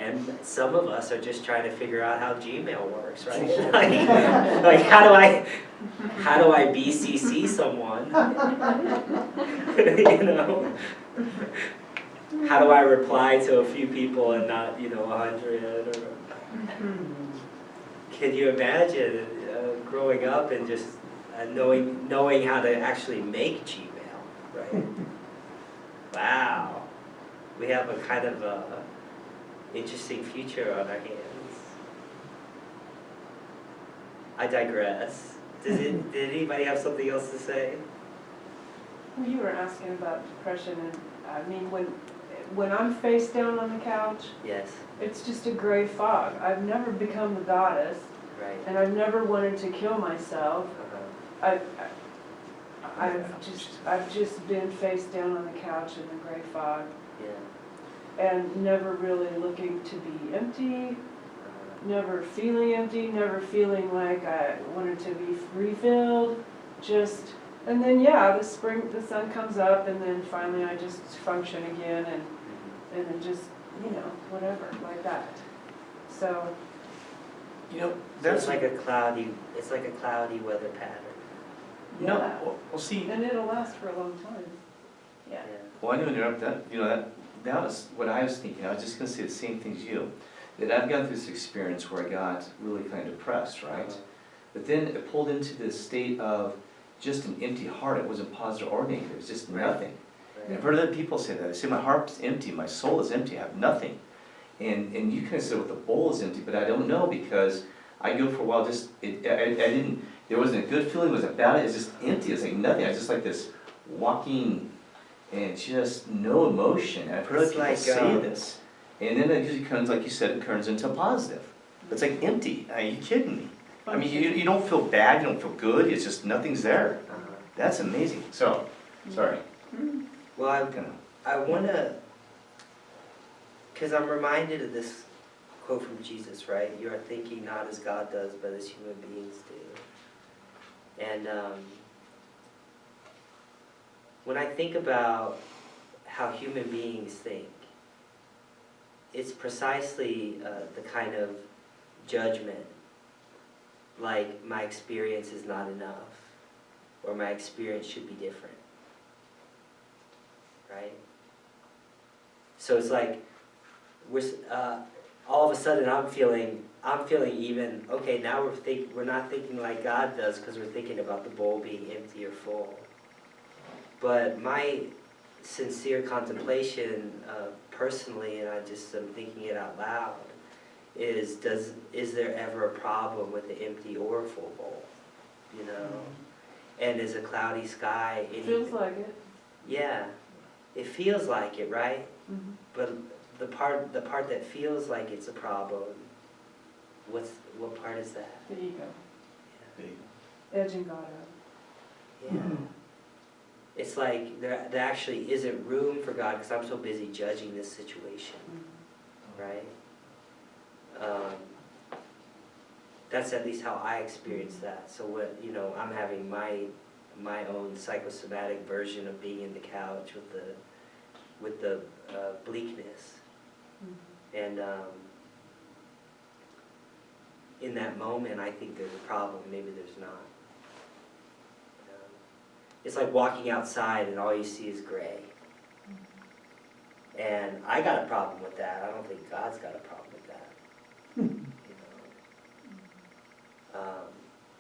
And some of us are just trying to figure out how Gmail works, right? like how do I BCC someone? You know? How do I reply to a few people and not, 100? Or... Can you imagine growing up and just knowing how to actually make Gmail, right? Wow. We have a kind of interesting future on our hands. I digress. Did anybody have something else to say? Well, you were asking about depression, and I mean, when I'm face down on the couch, Yes. it's just a gray fog. I've never become the goddess, Right. and I've never wanted to kill myself. I've just been face down on the couch in the gray fog, Yeah. and never really looking to be empty, never feeling empty, never feeling like I wanted to be refilled, and then the sun comes up, and then finally I just function again, and then just, whatever, like that. So. It's like a cloudy weather pattern. Yeah. Well, see. And it'll last for a long time. Yeah. Well, I didn't interrupt that. That is what I was thinking. I was just going to say the same thing as you. that I've gone through this experience where I got really kind of depressed, right? But then it pulled into this state of just an empty heart. It wasn't positive or negative, it was just nothing. And I've heard other people say that. They say, my heart's empty, my soul is empty, I have nothing. And you kind of said, well, the bowl is empty, but I don't know, because I go for a while, just, I didn't, there wasn't a good feeling, it wasn't bad, it was just empty, it's like nothing. I was just like this walking, and just no emotion. And I've heard other It's people like, say this. And then it usually comes, like you said, it turns into a positive. It's like empty, are you kidding me? I mean, you don't feel bad, you don't feel good, it's just nothing's there. That's amazing. So, sorry. Well, I want to, because I'm reminded of this quote from Jesus, right? You are thinking not as God does, but as human beings do. And when I think about how human beings think, it's precisely the kind of judgment, like my experience is not enough, or my experience should be different, right? So it's like all of a sudden I'm feeling even, okay, now we're not thinking like God does, because we're thinking about the bowl being empty or full. But my sincere contemplation personally, and I just am thinking it out loud, is there ever a problem with the empty or full bowl? You know? And is a cloudy sky anything? Feels like it. Yeah. It feels like it, right? Mm-hmm. But the part that feels like it's a problem, what part is that? The ego. There you Edging God out. Yeah. It's like there actually isn't room for God, because I'm so busy judging this situation, right? That's at least how I experience that. So what, I'm having my own psychosomatic version of being in the couch with the bleakness, and in that moment I think there's a problem. Maybe there's not. It's like walking outside and all you see is gray. And I got a problem with that. I don't think God's got a problem with that.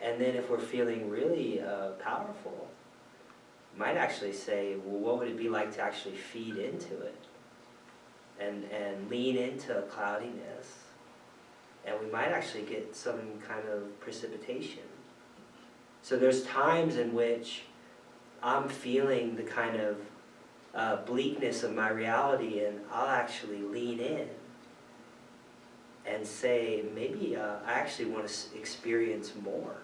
And then if we're feeling really powerful, might actually say, well, what would it be like to actually feed into it and lean into a cloudiness? And we might actually get some kind of precipitation. So there's times in which I'm feeling the kind of bleakness of my reality, and I'll actually lean in and say, maybe I actually want to experience more.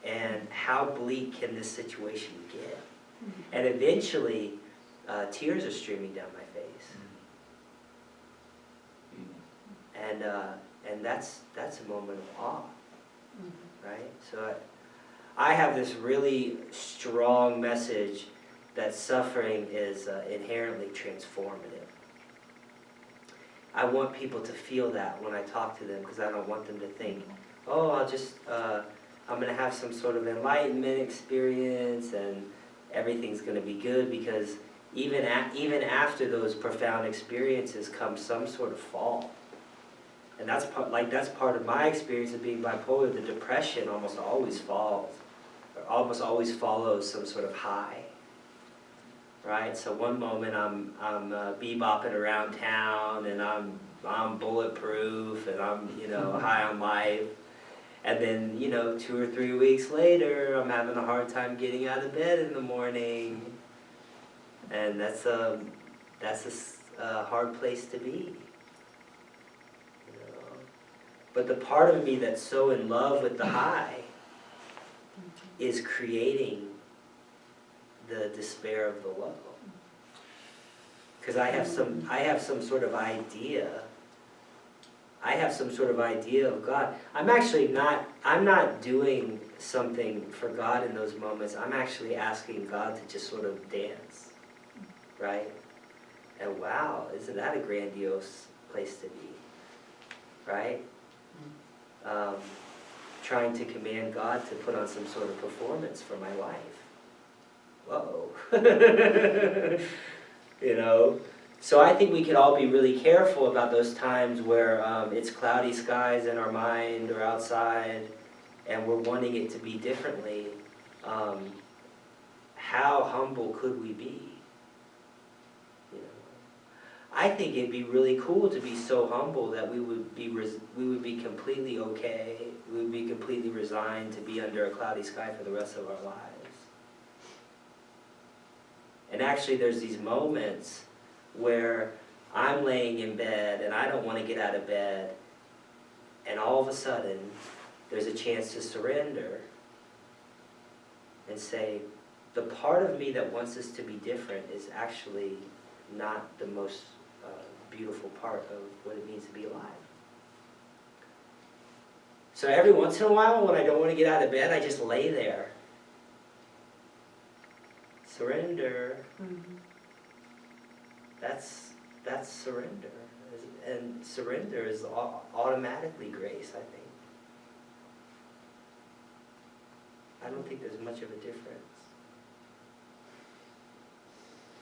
And how bleak can this situation get? And eventually, tears are streaming down my face. And that's a moment of awe, right? So I have this really strong message that suffering is inherently transformative. I want people to feel that when I talk to them, because I don't want them to think, oh, I'm going to have some sort of enlightenment experience and everything's going to be good, because even after those profound experiences comes some sort of fall. And that's part of my experience of being bipolar. The depression almost always falls, or almost always follows some sort of high. Right? So one moment I'm bebopping around town and I'm bulletproof and I'm high on life, and then 2 or 3 weeks later I'm having a hard time getting out of bed in the morning, and that's a hard place to be. But the part of me that's so in love with the high is creating the despair of the low. Because I have some sort of idea. I have some sort of idea of God. I'm not doing something for God in those moments. I'm actually asking God to just sort of dance. Right? And wow, isn't that a grandiose place to be? Right? Trying to command God to put on some sort of performance for my life. Whoa. So I think we could all be really careful about those times where it's cloudy skies in our mind or outside, and we're wanting it to be differently. How humble could we be? You know, I think it'd be really cool to be so humble that we would be completely okay. We would be completely resigned to be under a cloudy sky for the rest of our lives. And actually, there's these moments where I'm laying in bed and I don't want to get out of bed, and all of a sudden there's a chance to surrender and say, the part of me that wants this to be different is actually not the most beautiful part of what it means to be alive. So every once in a while when I don't want to get out of bed, I just lay there. Surrender. That's surrender. And surrender is automatically grace, I think. I don't think there's much of a difference.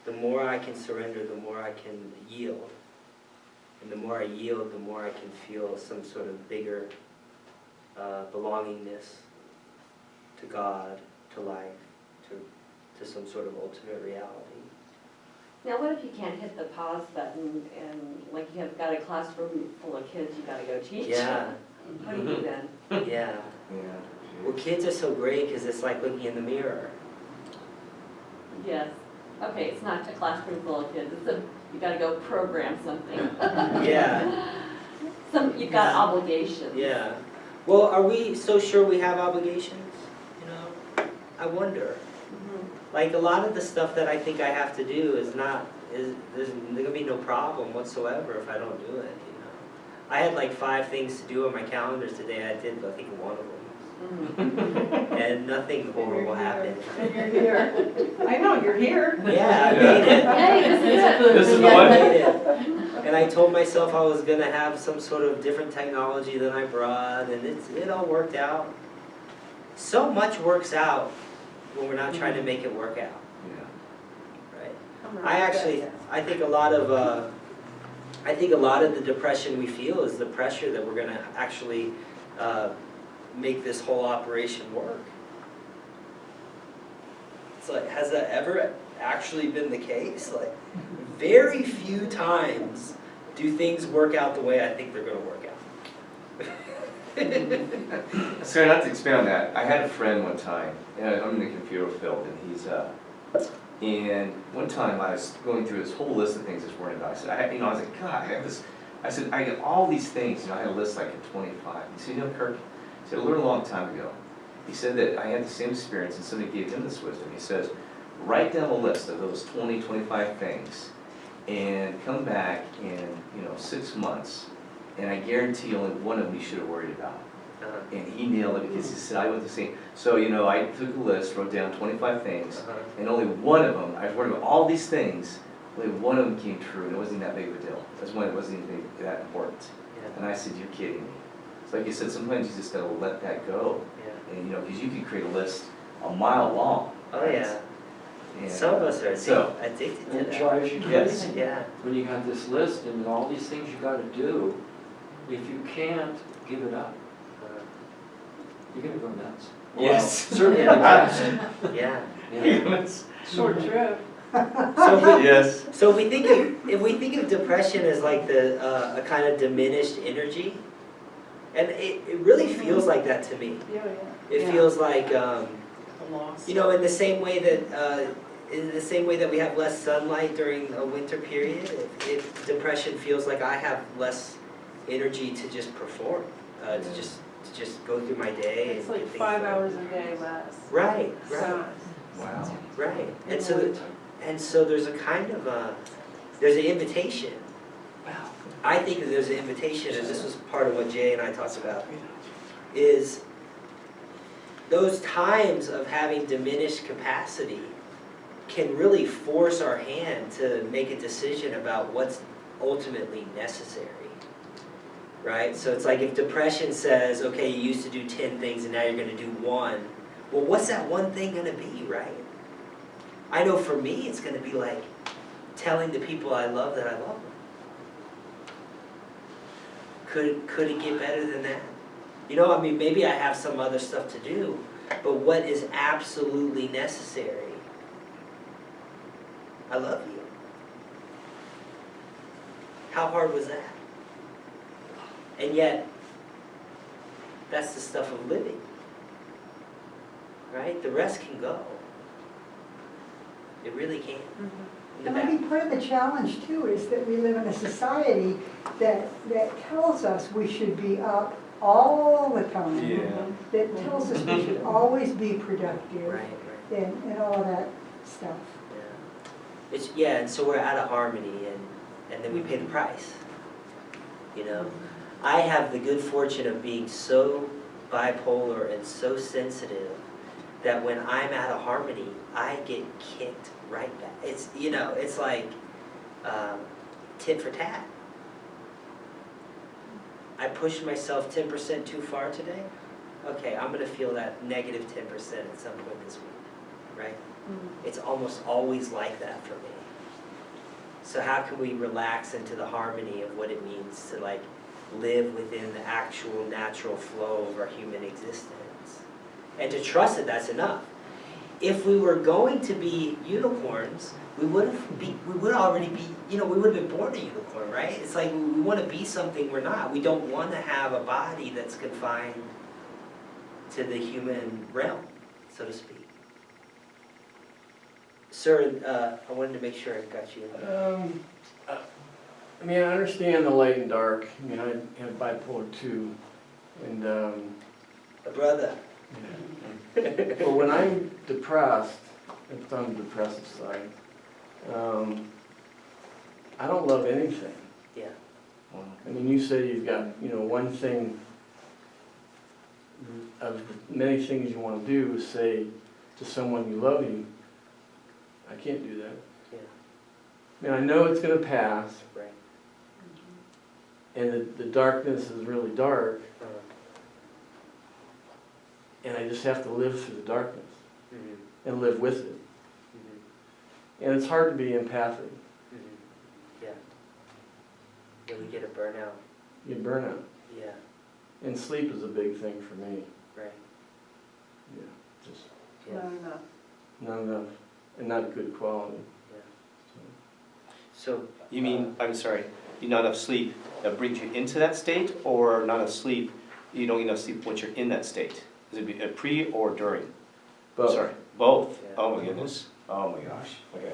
The more I can surrender, the more I can yield. And the more I yield, the more I can feel some sort of bigger belongingness to God, to life, to some sort of ultimate reality. Now, what if you can't hit the pause button and, like, you have got a classroom full of kids you got to go teach? Yeah. What do you do then? Yeah. Well, kids are so great because it's like looking in the mirror. Yes. Okay, it's not a classroom full of kids. It's you got to go program something. Yeah. You've got obligations. Yeah. Well, are we so sure we have obligations? You know, I wonder. Like, a lot of the stuff that I think I have to do there's gonna be no problem whatsoever if I don't do it, you know. I had like 5 things to do on my calendar today. I did, I think, 1 of them. And nothing horrible happened. And you're here. I know, you're here. Yeah, I made it. Hey, this is it. This is the I one. made it. And I told myself I was gonna have some sort of different technology than I brought, and it all worked out. So much works out when we're not trying to make it work out, right? I think a lot of the depression we feel is the pressure that we're going to actually make this whole operation work. It's like, has that ever actually been the case? Like, very few times do things work out the way I think they're going to work out. So not to expand on that, I had a friend one time, and I'm in the computer field, and and one time I was going through this whole list of things I was worrying about. I said, I was like, God, I have this. I said, I got all these things. I had a list like of 25. He said, Kirk, he said, a little long time ago, he said that I had the same experience, and somebody gave him this wisdom. He says, write down a list of those 20, 25 things, and come back in 6 months. And I guarantee only one of them you should have worried about. And he nailed it because he said, I went the same. So, I took a list, wrote down 25 things, and only one of them, I was worried about all these things, only one of them came true, and it wasn't that big of a deal. That's one, it wasn't even that important. Yeah. And I said, you're kidding me. It's like you said, sometimes you just gotta let that go. Yeah. And, because you can create a list a mile long. Oh, yeah. And, Some of us are addicted to It that. drives you Yes. crazy. Yeah. When you got this list and all these things you gotta do, if you can't, give it up. You're gonna go nuts. Yes. Certainly the best. Yeah. Yeah. Short trip. Yes. So if we think of depression as like a kind of diminished energy, and it really feels like that to me. Yeah. It feels like A loss. in the same way that we have less sunlight during a winter period, if depression feels like I have less energy to just perform, to just go through my day. It's and like get things 5 done. hours a day less. Right. So, Wow. Right. And so there's a kind of there's an invitation. I think that there's an invitation, and this was part of what Jay and I talked about, is those times of having diminished capacity can really force our hand to make a decision about what's ultimately necessary. Right? So it's like if depression says, okay, you used to do 10 things and now you're going to do 1. Well, what's that one thing going to be, right? I know for me it's going to be like telling the people I love that I love them? Could it get better than that? You know, I mean, maybe I have some other stuff to do, but what is absolutely necessary? I love you. How hard was that? And yet, that's the stuff of living, right? The rest can go. It really can. In the And I back. think part of the challenge too is that we live in a society that tells us we should be up all the time. Yeah. That tells us we should always be productive Right, right. and all that stuff. Yeah. And so we're out of harmony, and then we pay the price. You know, I have the good fortune of being so bipolar and so sensitive that when I'm out of harmony, I get kicked right back. It's, you know, it's like tit for tat. I pushed myself 10% too far today. Okay, I'm going to feel that negative 10% at some point this week, right? It's almost always like that for me. So how can we relax into the harmony of what it means to like live within the actual natural flow of our human existence? And to trust that that's enough. If we were going to be unicorns, we would already be, you know, we would have been born a unicorn, right? It's like we want to be something we're not. We don't want to have a body that's confined to the human realm, so to speak. Sir, I wanted to make sure I got you. I mean, I understand the light and dark. I mean, I have bipolar 2, and A brother. but when I'm depressed, it's on the depressive side. I don't love anything. Yeah. I mean, you say you've got, you know, one thing of many things you want to do is say to someone you love you. I can't do that. Yeah. I mean, I know it's going to pass, Right. and the darkness is really dark, and I just have to live through the darkness and live with it. And it's hard to be empathic. Yeah. Yeah, we get a burnout. You burn out. Yeah. And sleep is a big thing for me. Right. Yeah, just Yeah. Not enough. not enough, and not good quality. So. You mean, I'm sorry, not enough sleep that brings you into that state, or not enough sleep, you don't get enough sleep once you're in that state? Is it pre or during? But Sorry, both? Yeah. Oh my goodness, oh my gosh, okay.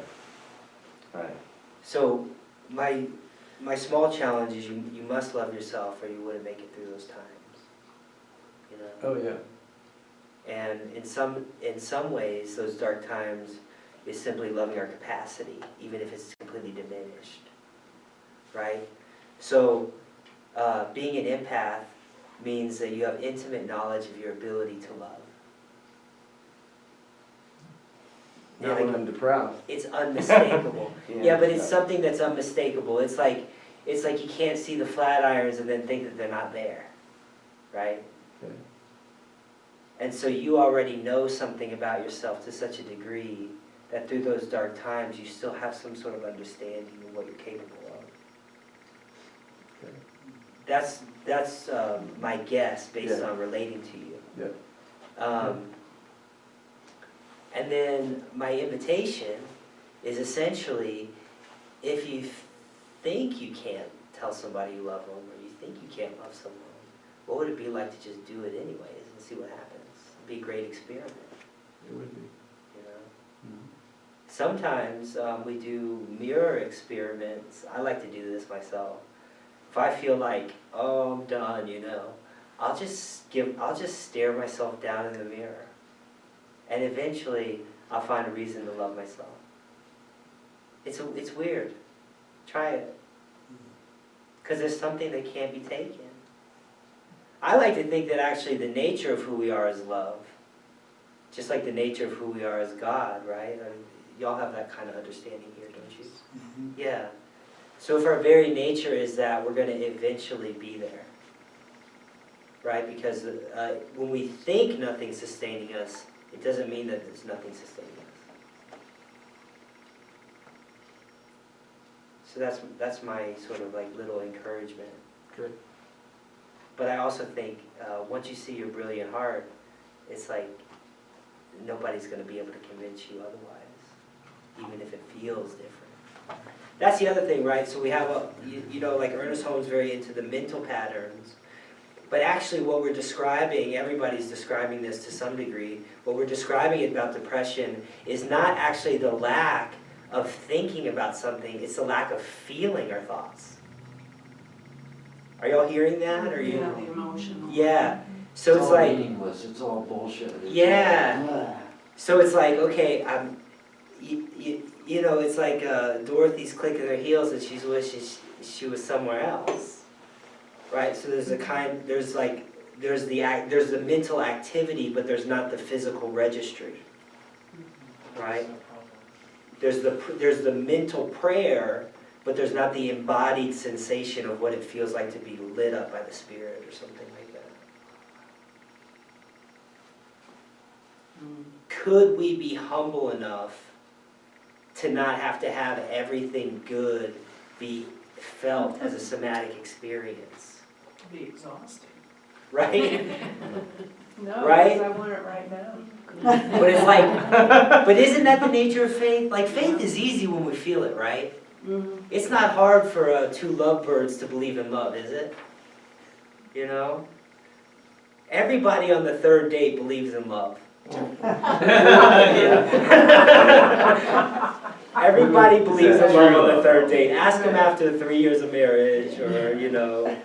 All right. So my small challenge is you must love yourself, or you wouldn't make it through those times. You know. oh yeah, And in some ways, those dark times is simply loving our capacity, even if it's completely diminished, right? So being an empath means that you have intimate knowledge of your ability to love. not when I'm depressed. It's unmistakable. Yeah. Yeah, but it's something that's unmistakable. It's like you can't see the flat irons and then think that they're not there, right? Okay. And so you already know something about yourself to such a degree that through those dark times you still have some sort of understanding of what you're capable of. Okay. That's my guess based Yeah. on relating to you. Yeah. And then my invitation is essentially, if you think you can't tell somebody you love them, or you think you can't love someone, what would it be like to just do it anyways and see what happens? It'd be a great experiment, It would be. you know? Mhm. Sometimes we do mirror experiments. I like to do this myself. If I feel like, oh, I'm done, you know, I'll just stare myself down in the mirror. And eventually, I'll find a reason to love myself. It's weird. Try it. Because there's something that can't be taken. I like to think that actually the nature of who we are is love. Just like the nature of who we are as God, right? I mean, y'all have that kind of understanding here, don't you? Mm-hmm. Yeah. So if our very nature is that, we're going to eventually be there. Right? Because when we think nothing's sustaining us, it doesn't mean that there's nothing sustaining us. So that's my sort of like little encouragement. Good. But I also think once you see your brilliant heart, it's like nobody's going to be able to convince you otherwise, even if it feels different. That's the other thing, right? So we have you know, like Ernest Holmes very into the mental patterns, but actually what we're describing, everybody's describing this to some degree, what we're describing about depression is not actually the lack of thinking about something, it's the lack of feeling our thoughts. Are y'all hearing that? Or you? Yeah, the emotional. Yeah. So it's all like, meaningless, it's all bullshit. It's yeah. all- So it's like, okay, you know, it's like Dorothy's clicking her heels and she's wishing she was somewhere else, right? So there's the mental activity, but there's not the physical registry, right? There's the mental prayer, but there's not the embodied sensation of what it feels like to be lit up by the Spirit or something like that. Could we be humble enough to not have to have everything good be felt as a somatic experience? It'd be exhausting. Right? No, Right? because I want it right now. But it's like, but isn't that the nature of faith? Like faith is easy when we feel it, right? Mhm. It's not hard for two lovebirds to believe in love, is it? You know? Everybody on the third date believes in love. Everybody believes in love on the third date. Ask them after 3 years of marriage, or you know,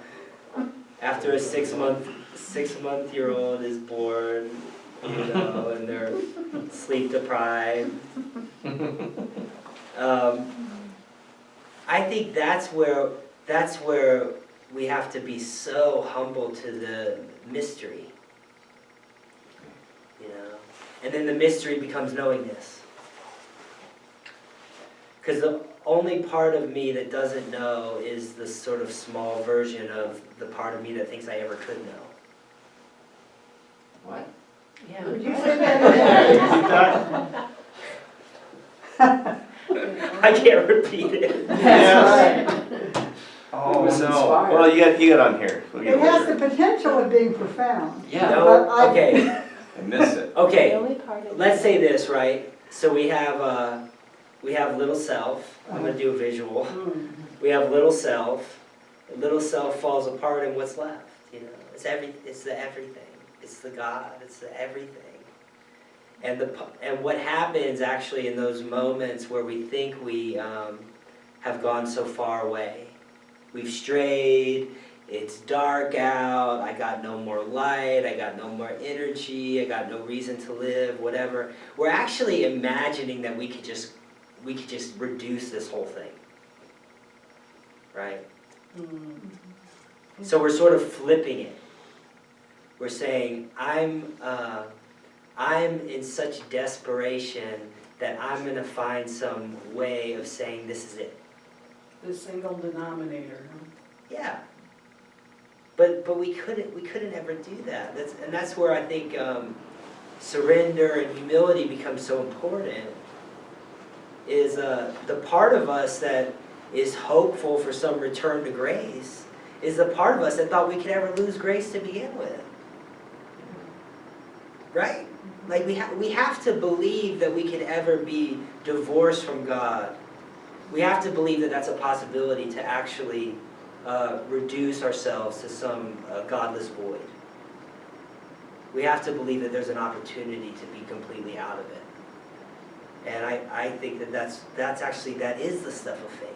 after a 6-month-year-old is born, you know, and they're sleep deprived. I think that's where we have to be so humble to the mystery. You know, and then the mystery becomes knowingness. Because the only part of me that doesn't know is the sort of small version of the part of me that thinks I ever could know. What? Yeah. Would you say that again? I can't repeat it. Yeah. It Oh, was no. inspired. Well, you got on here. We'll get It has the later. potential of being profound. Yeah. No, But I- okay, I missed it. okay. only part of Let's say this, right? So we have little self. I'm gonna do a visual. We have little self. Little self falls apart, and what's left? You know, it's the everything. It's the God. It's the everything. And what happens actually in those moments where we think we have gone so far away, we've strayed. It's dark out. I got no more light. I got no more energy. I got no reason to live. Whatever. We're actually imagining that we could just reduce this whole thing, right? So we're sort of flipping it. We're saying, I'm in such desperation that I'm going to find some way of saying this is it. The single denominator, huh? Yeah. But we couldn't ever do that. That's where I think surrender and humility becomes so important. Is the part of us that is hopeful for some return to grace is the part of us that thought we could ever lose grace to begin with. Right? Like we have to believe that we could ever be divorced from God. We have to believe that that's a possibility to actually reduce ourselves to some godless void. We have to believe that there's an opportunity to be completely out of it. And I think that is the stuff of faith.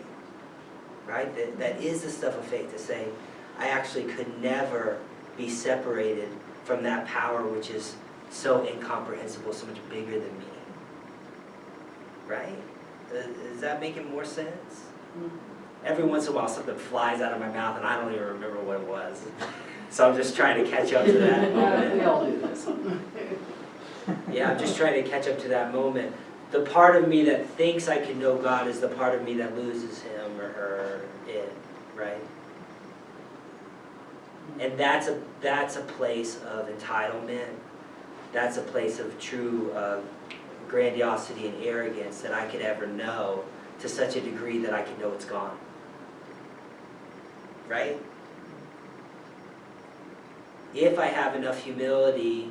Right? That is the stuff of faith, to say, I actually could never be separated from that power which is so incomprehensible, so much bigger than me. Right? Is that making more sense? Every once in a while something flies out of my mouth and I don't even remember what it was. So I'm just trying to catch up to that moment. We all do this. Yeah, I'm just trying to catch up to that moment. The part of me that thinks I can know God is the part of me that loses him or her, it, right? And that's a place of entitlement. That's a place of true grandiosity and arrogance that I could ever know, to such a degree that I can know it's gone. Right? If I have enough humility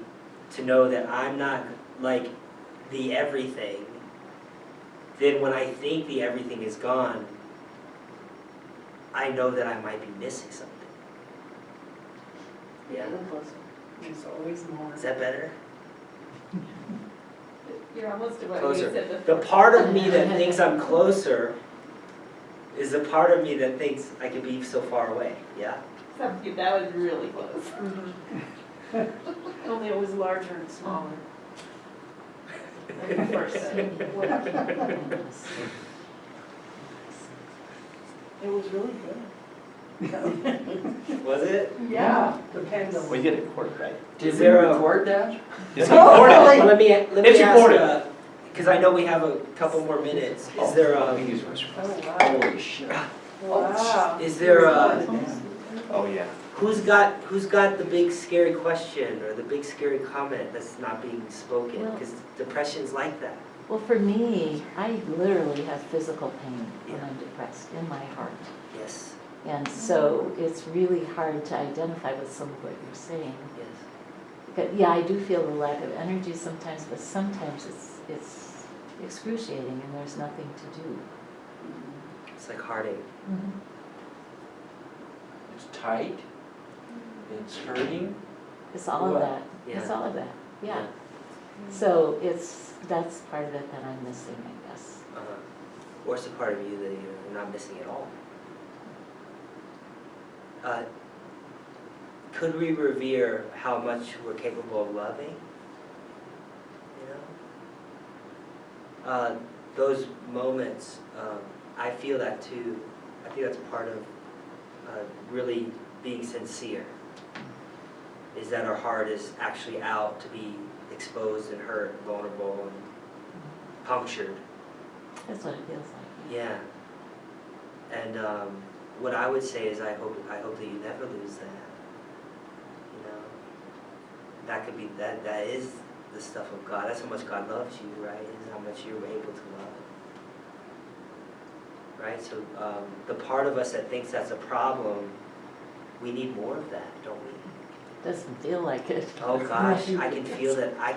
to know that I'm not like the everything, then when I think the everything is gone, I know that I might be missing something. Yeah? There's always more. Is that better? You're almost to what you Closer. said The before. part of me that thinks I'm closer is the part of me that thinks I could be so far away. Yeah? That was really close. Only it was larger and smaller. Like the first set. It was really good. Was it? Yeah, the pendulum. Well, you get it recorded, right? Did Is we there a- record that? It's Well, recorded. let me It's ask, recorded. because I know we have a couple more minutes. Is there I a, can use the restroom. Oh, wow. Holy shit. Wow. is there a, Oh, yeah. who's got the big scary question or the big scary comment that's not being spoken? Well- Because depression's like that. Well, for me, I literally have physical pain when I'm depressed in my heart. Yes, And so it's really hard to identify with some of what you're saying. yes. But yeah, I do feel the lack of energy sometimes, but sometimes it's excruciating and there's nothing to do. It's like heartache. It's tight. It's hurting. It's all What? of that. It's Yeah. all of that, yeah. So that's part of it that I'm missing, I guess. Or it's a part of you that you're not missing at all. Could we revere how much we're capable of loving? You know? Those moments, I feel that too. I think that's part of really being sincere, is that our heart is actually out to be exposed and hurt, vulnerable, and punctured. That's what it feels like. Yeah. And what I would say is I hope that you never lose that. You know, that could be that is the stuff of God. That's how much God loves you, right? Is how much you're able to love. Right? So the part of us that thinks that's a problem, we need more of that, don't we? Doesn't feel like it. Oh gosh, I can feel that I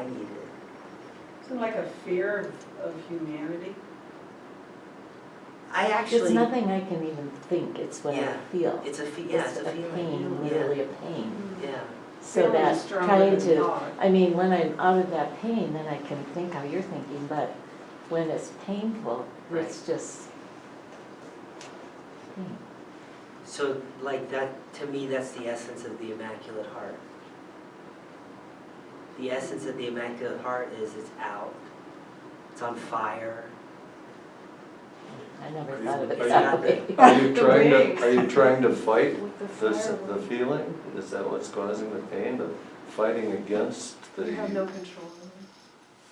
need it. Is it like a fear of humanity? I actually It's nothing I can even think, it's what Yeah. I feel. it's a It's feeling. a pain, Yeah. literally a pain. Yeah. So Feeling that is stronger trying than to, thought. I mean, when I'm out of that pain, then I can think how you're thinking, but when it's painful, it's just pain. So like that, to me, that's the essence of the Immaculate Heart. The essence of the Immaculate Heart is it's out. It's on fire. I never Are you- thought of it are that you- way. Are you The trying wings. to, are you trying to fight With the this, fire the wings. feeling? Is that what's causing the pain, the fighting against You have the no control over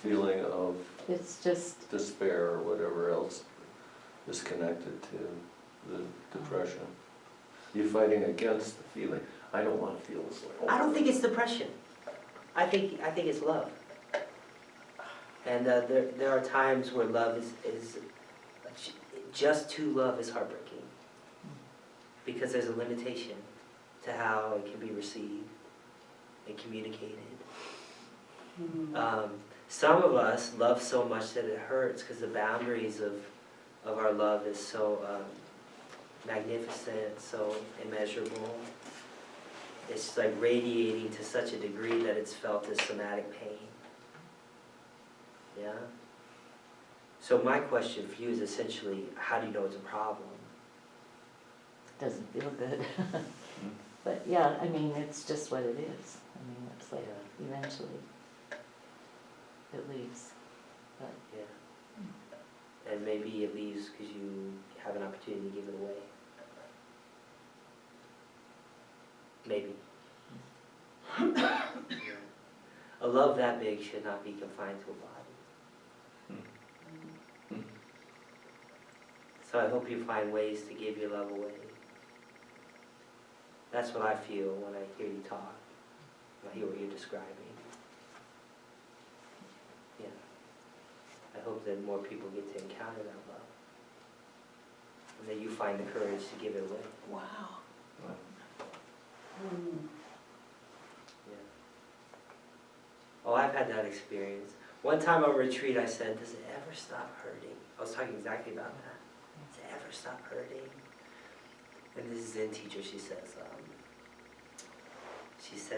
feeling of It's just, despair or whatever else is connected to the depression? You fighting against the feeling, I don't want to feel this way. I don't think it's depression. I think it's love. And there are times where love is just to love is heartbreaking, because there's a limitation to how it can be received and communicated. it. Some of us love so much that it hurts because the boundaries of our love is so magnificent, so immeasurable. It's like radiating to such a degree that it's felt as somatic pain. Yeah? So my question for you is essentially, how do you know it's a problem? doesn't feel good. But yeah, I mean, it's just what it is. I mean, it's like eventually it leaves. But Yeah. And maybe it leaves because you have an opportunity to give it away. Maybe. Yeah. A love that big should not be confined to a body. So I hope you find ways to give your love away. That's what I feel when I hear you talk. When I hear what you're describing. Yeah. I hope that more people get to encounter that love. that you find the courage to give it away. Wow. Yeah. Oh, I've had that experience. One time on retreat, I said, does it ever stop hurting? I was talking exactly about that. Does it ever stop hurting? And this Zen teacher, she said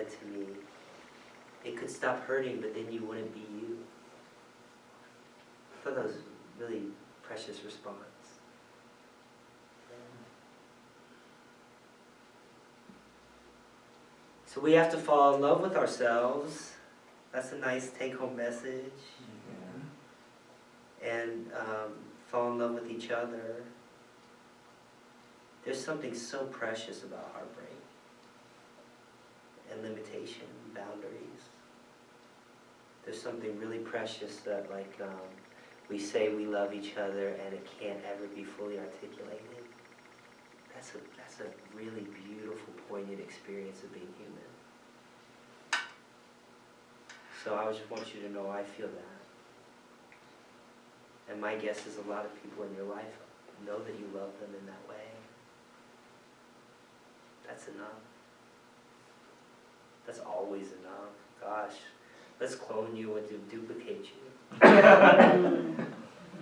to me, it could stop hurting, but then you wouldn't be you. I thought that was a really precious response. So we have to fall in love with ourselves. That's a nice take-home message. And fall in love with each other. There's something so precious about heartbreak and limitation, boundaries. There's something really precious that, like, we say we love each other and it can't ever be fully articulated. That's a really beautiful, poignant experience of being human. So I just want you to know I feel that. And my guess is a lot of people in your life know that you love them in that way. That's enough. That's always enough. Gosh, let's clone you and duplicate you.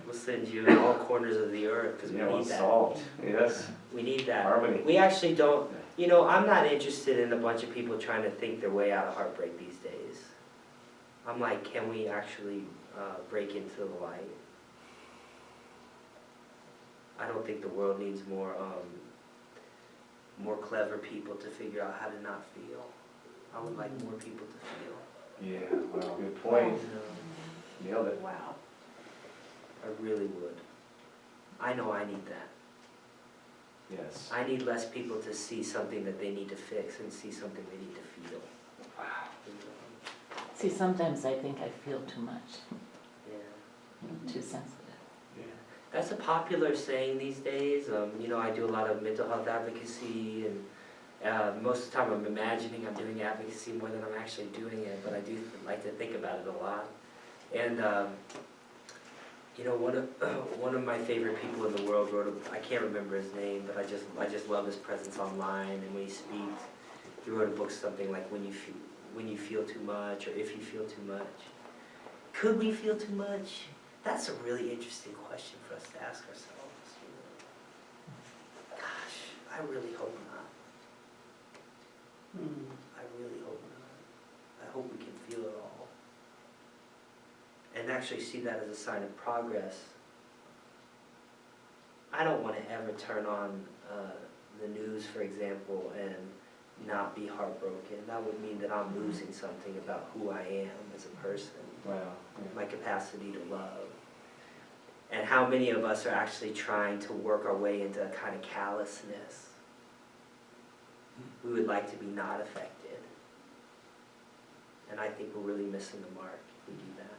We'll send you in all corners of the earth because we need that. Salt. Yes. We need that. Harmony. We actually don't, you know, I'm not interested in a bunch of people trying to think their way out of heartbreak these days. I'm like, can we actually break into the light? I don't think the world needs more clever people to figure out how to not feel. I would like more people to feel. Yeah, well, good point. Nailed it. Wow. I really would. I know I need that. Yes. I need less people to see something that they need to fix and see something they need to feel. Wow. See, sometimes I think I feel too much, Yeah. too sensitive. Yeah. That's a popular saying these days. You know, I do a lot of mental health advocacy, and most of the time I'm imagining I'm doing advocacy more than I'm actually doing it, but I do like to think about it a lot. And you know, one of my favorite people in the world wrote I can't remember his name, but I just love his presence online, and when he speaks, he wrote a book something like when you feel too much, or if you feel too much. Could we feel too much? That's a really interesting question for us to ask ourselves. Gosh, I really hope not. I really hope not. I hope we can feel it all. And actually see that as a sign of progress. I don't want to ever turn on the news, for example, and not be heartbroken. That would mean that I'm losing something about who I am as a person. Wow. My capacity to love. And how many of us are actually trying to work our way into a kind of callousness. We would like to be not affected. And I think we're really missing the mark if we do that.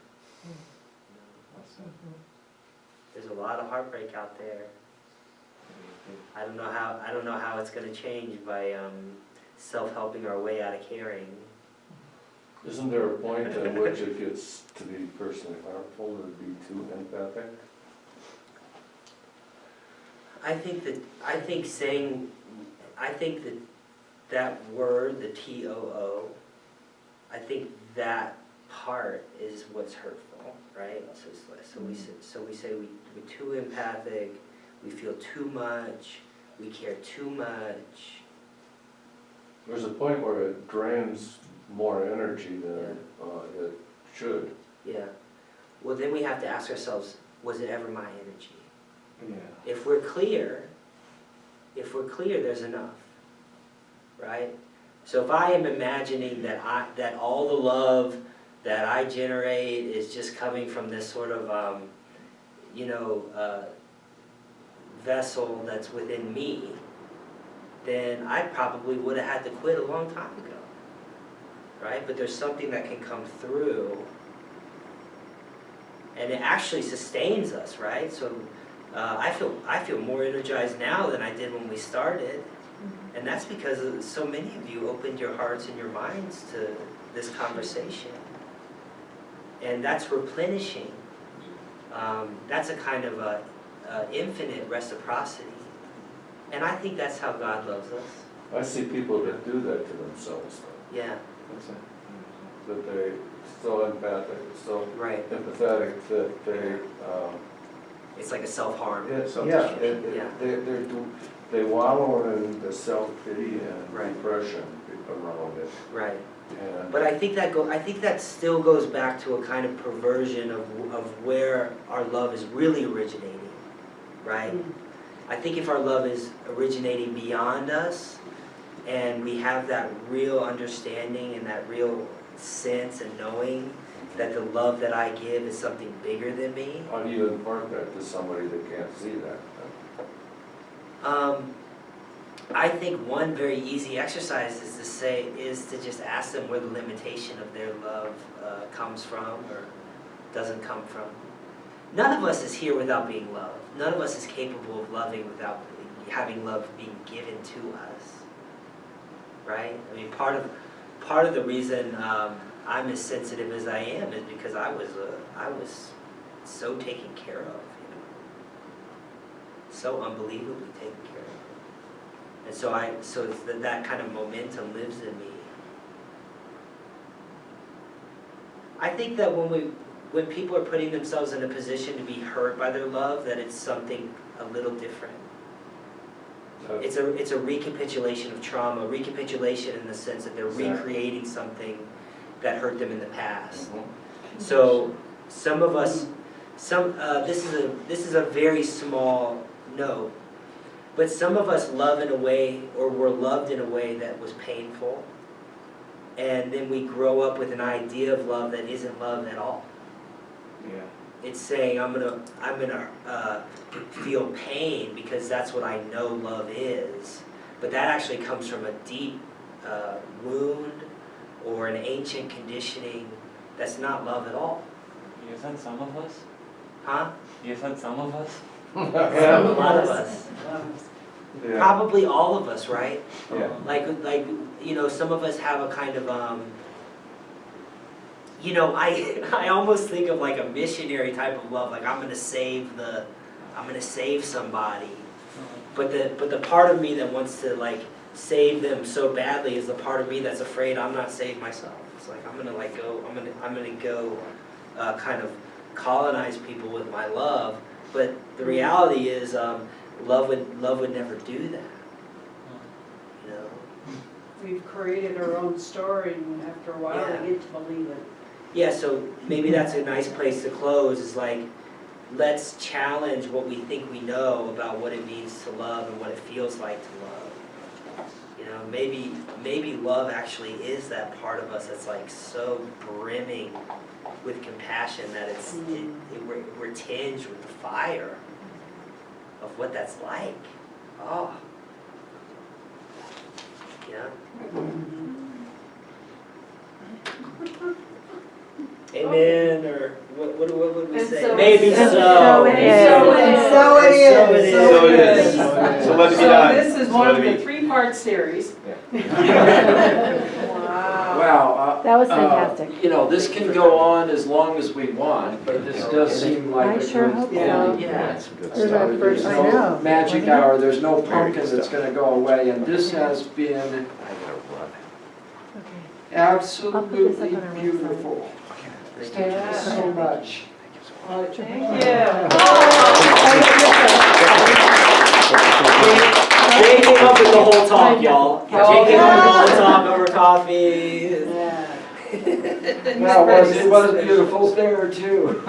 There's a lot of heartbreak out there. I don't know how it's going to change by self-helping our way out of caring. Isn't there a point at which it gets to be personally harmful to be too empathic? I think that word, the TOO, I think that part is what's hurtful, right? So we say we're too empathic, we feel too much, we care too much. There's a point where it drains more energy than it should. Yeah. Well, then we have to ask ourselves, was it ever my energy? Yeah. If we're clear, there's enough, right? So if I am imagining that all the love that I generate is just coming from this sort of, vessel that's within me, then I probably would have had to quit a long time ago, right? But there's something that can come through, and it actually sustains us, right? So I feel more energized now than I did when we started, and that's because so many of you opened your hearts and your minds to this conversation, and that's replenishing. That's a kind of infinite reciprocity. And I think that's how God loves us. I see people that do that to themselves, though. Yeah, That they so empathic, so right. empathetic that they, It's like a self-harm. they wallow in the self-pity and Right. depression around it. Right. And But I think that still goes back to a kind of perversion of where our love is really originating, right? I think if our love is originating beyond us, and we have that real understanding and that real sense and knowing that the love that I give is something bigger than me. how do you impart that to somebody that can't see that? I think one very easy exercise is to just ask them where the limitation of their love comes from or doesn't come from. None of us is here without being loved. None of us is capable of loving without having love being given to us. Right? I mean, part of the reason I'm as sensitive as I am is because I was so taken care of, you know, so unbelievably taken care of. And so it's that kind of momentum lives in me. I think that when people are putting themselves in a position to be hurt by their love, that it's something a little different. It's a recapitulation of trauma, recapitulation in the sense that they're recreating something that hurt them in the past. So some of us, this is a very small note, but some of us love in a way, or were loved in a way that was painful, and then we grow up with an idea of love that isn't love at all. Yeah. It's saying I'm gonna feel pain because that's what I know love is, but that actually comes from a deep wound or an ancient conditioning that's not love at all. You said some of us? Huh? You said some of us? A lot of us. Yeah. Probably all of us, right? Yeah. Like you know, some of us have a kind of you know, I almost think of like a missionary type of love, like I'm gonna save somebody. But the part of me that wants to like save them so badly is the part of me that's afraid I'm not saved myself. It's like I'm gonna go kind of colonize people with my love. But the reality is love would never do that. You know? We've created our own story, and after a while, Yeah. we get to believe it. Yeah, so maybe that's a nice place to close, is like, let's challenge what we think we know about what it means to love and what it feels like to love. You know, maybe love actually is that part of us that's like so brimming with compassion that we're tinged with the fire of what that's like. Oh. Yeah. Amen, or what would we And say? so Maybe it is. so. And So it is. So it is. So it is. So let it be So done. this is So one let of it the be. three-part series. Wow. Wow. That was fantastic. You know, this can go on as long as we want, but this does seem like I a sure good hope so. ending. Yeah. There's our first, I There's no know. magic hour, there's no pumpkin that's gonna go away, and this has been Okay. absolutely on our website. beautiful. Thank you so much. Thank Jay came up with the whole talk, y'all. Jay came up with the whole talk over coffee. Well, it was beautiful there too.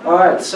All right, so.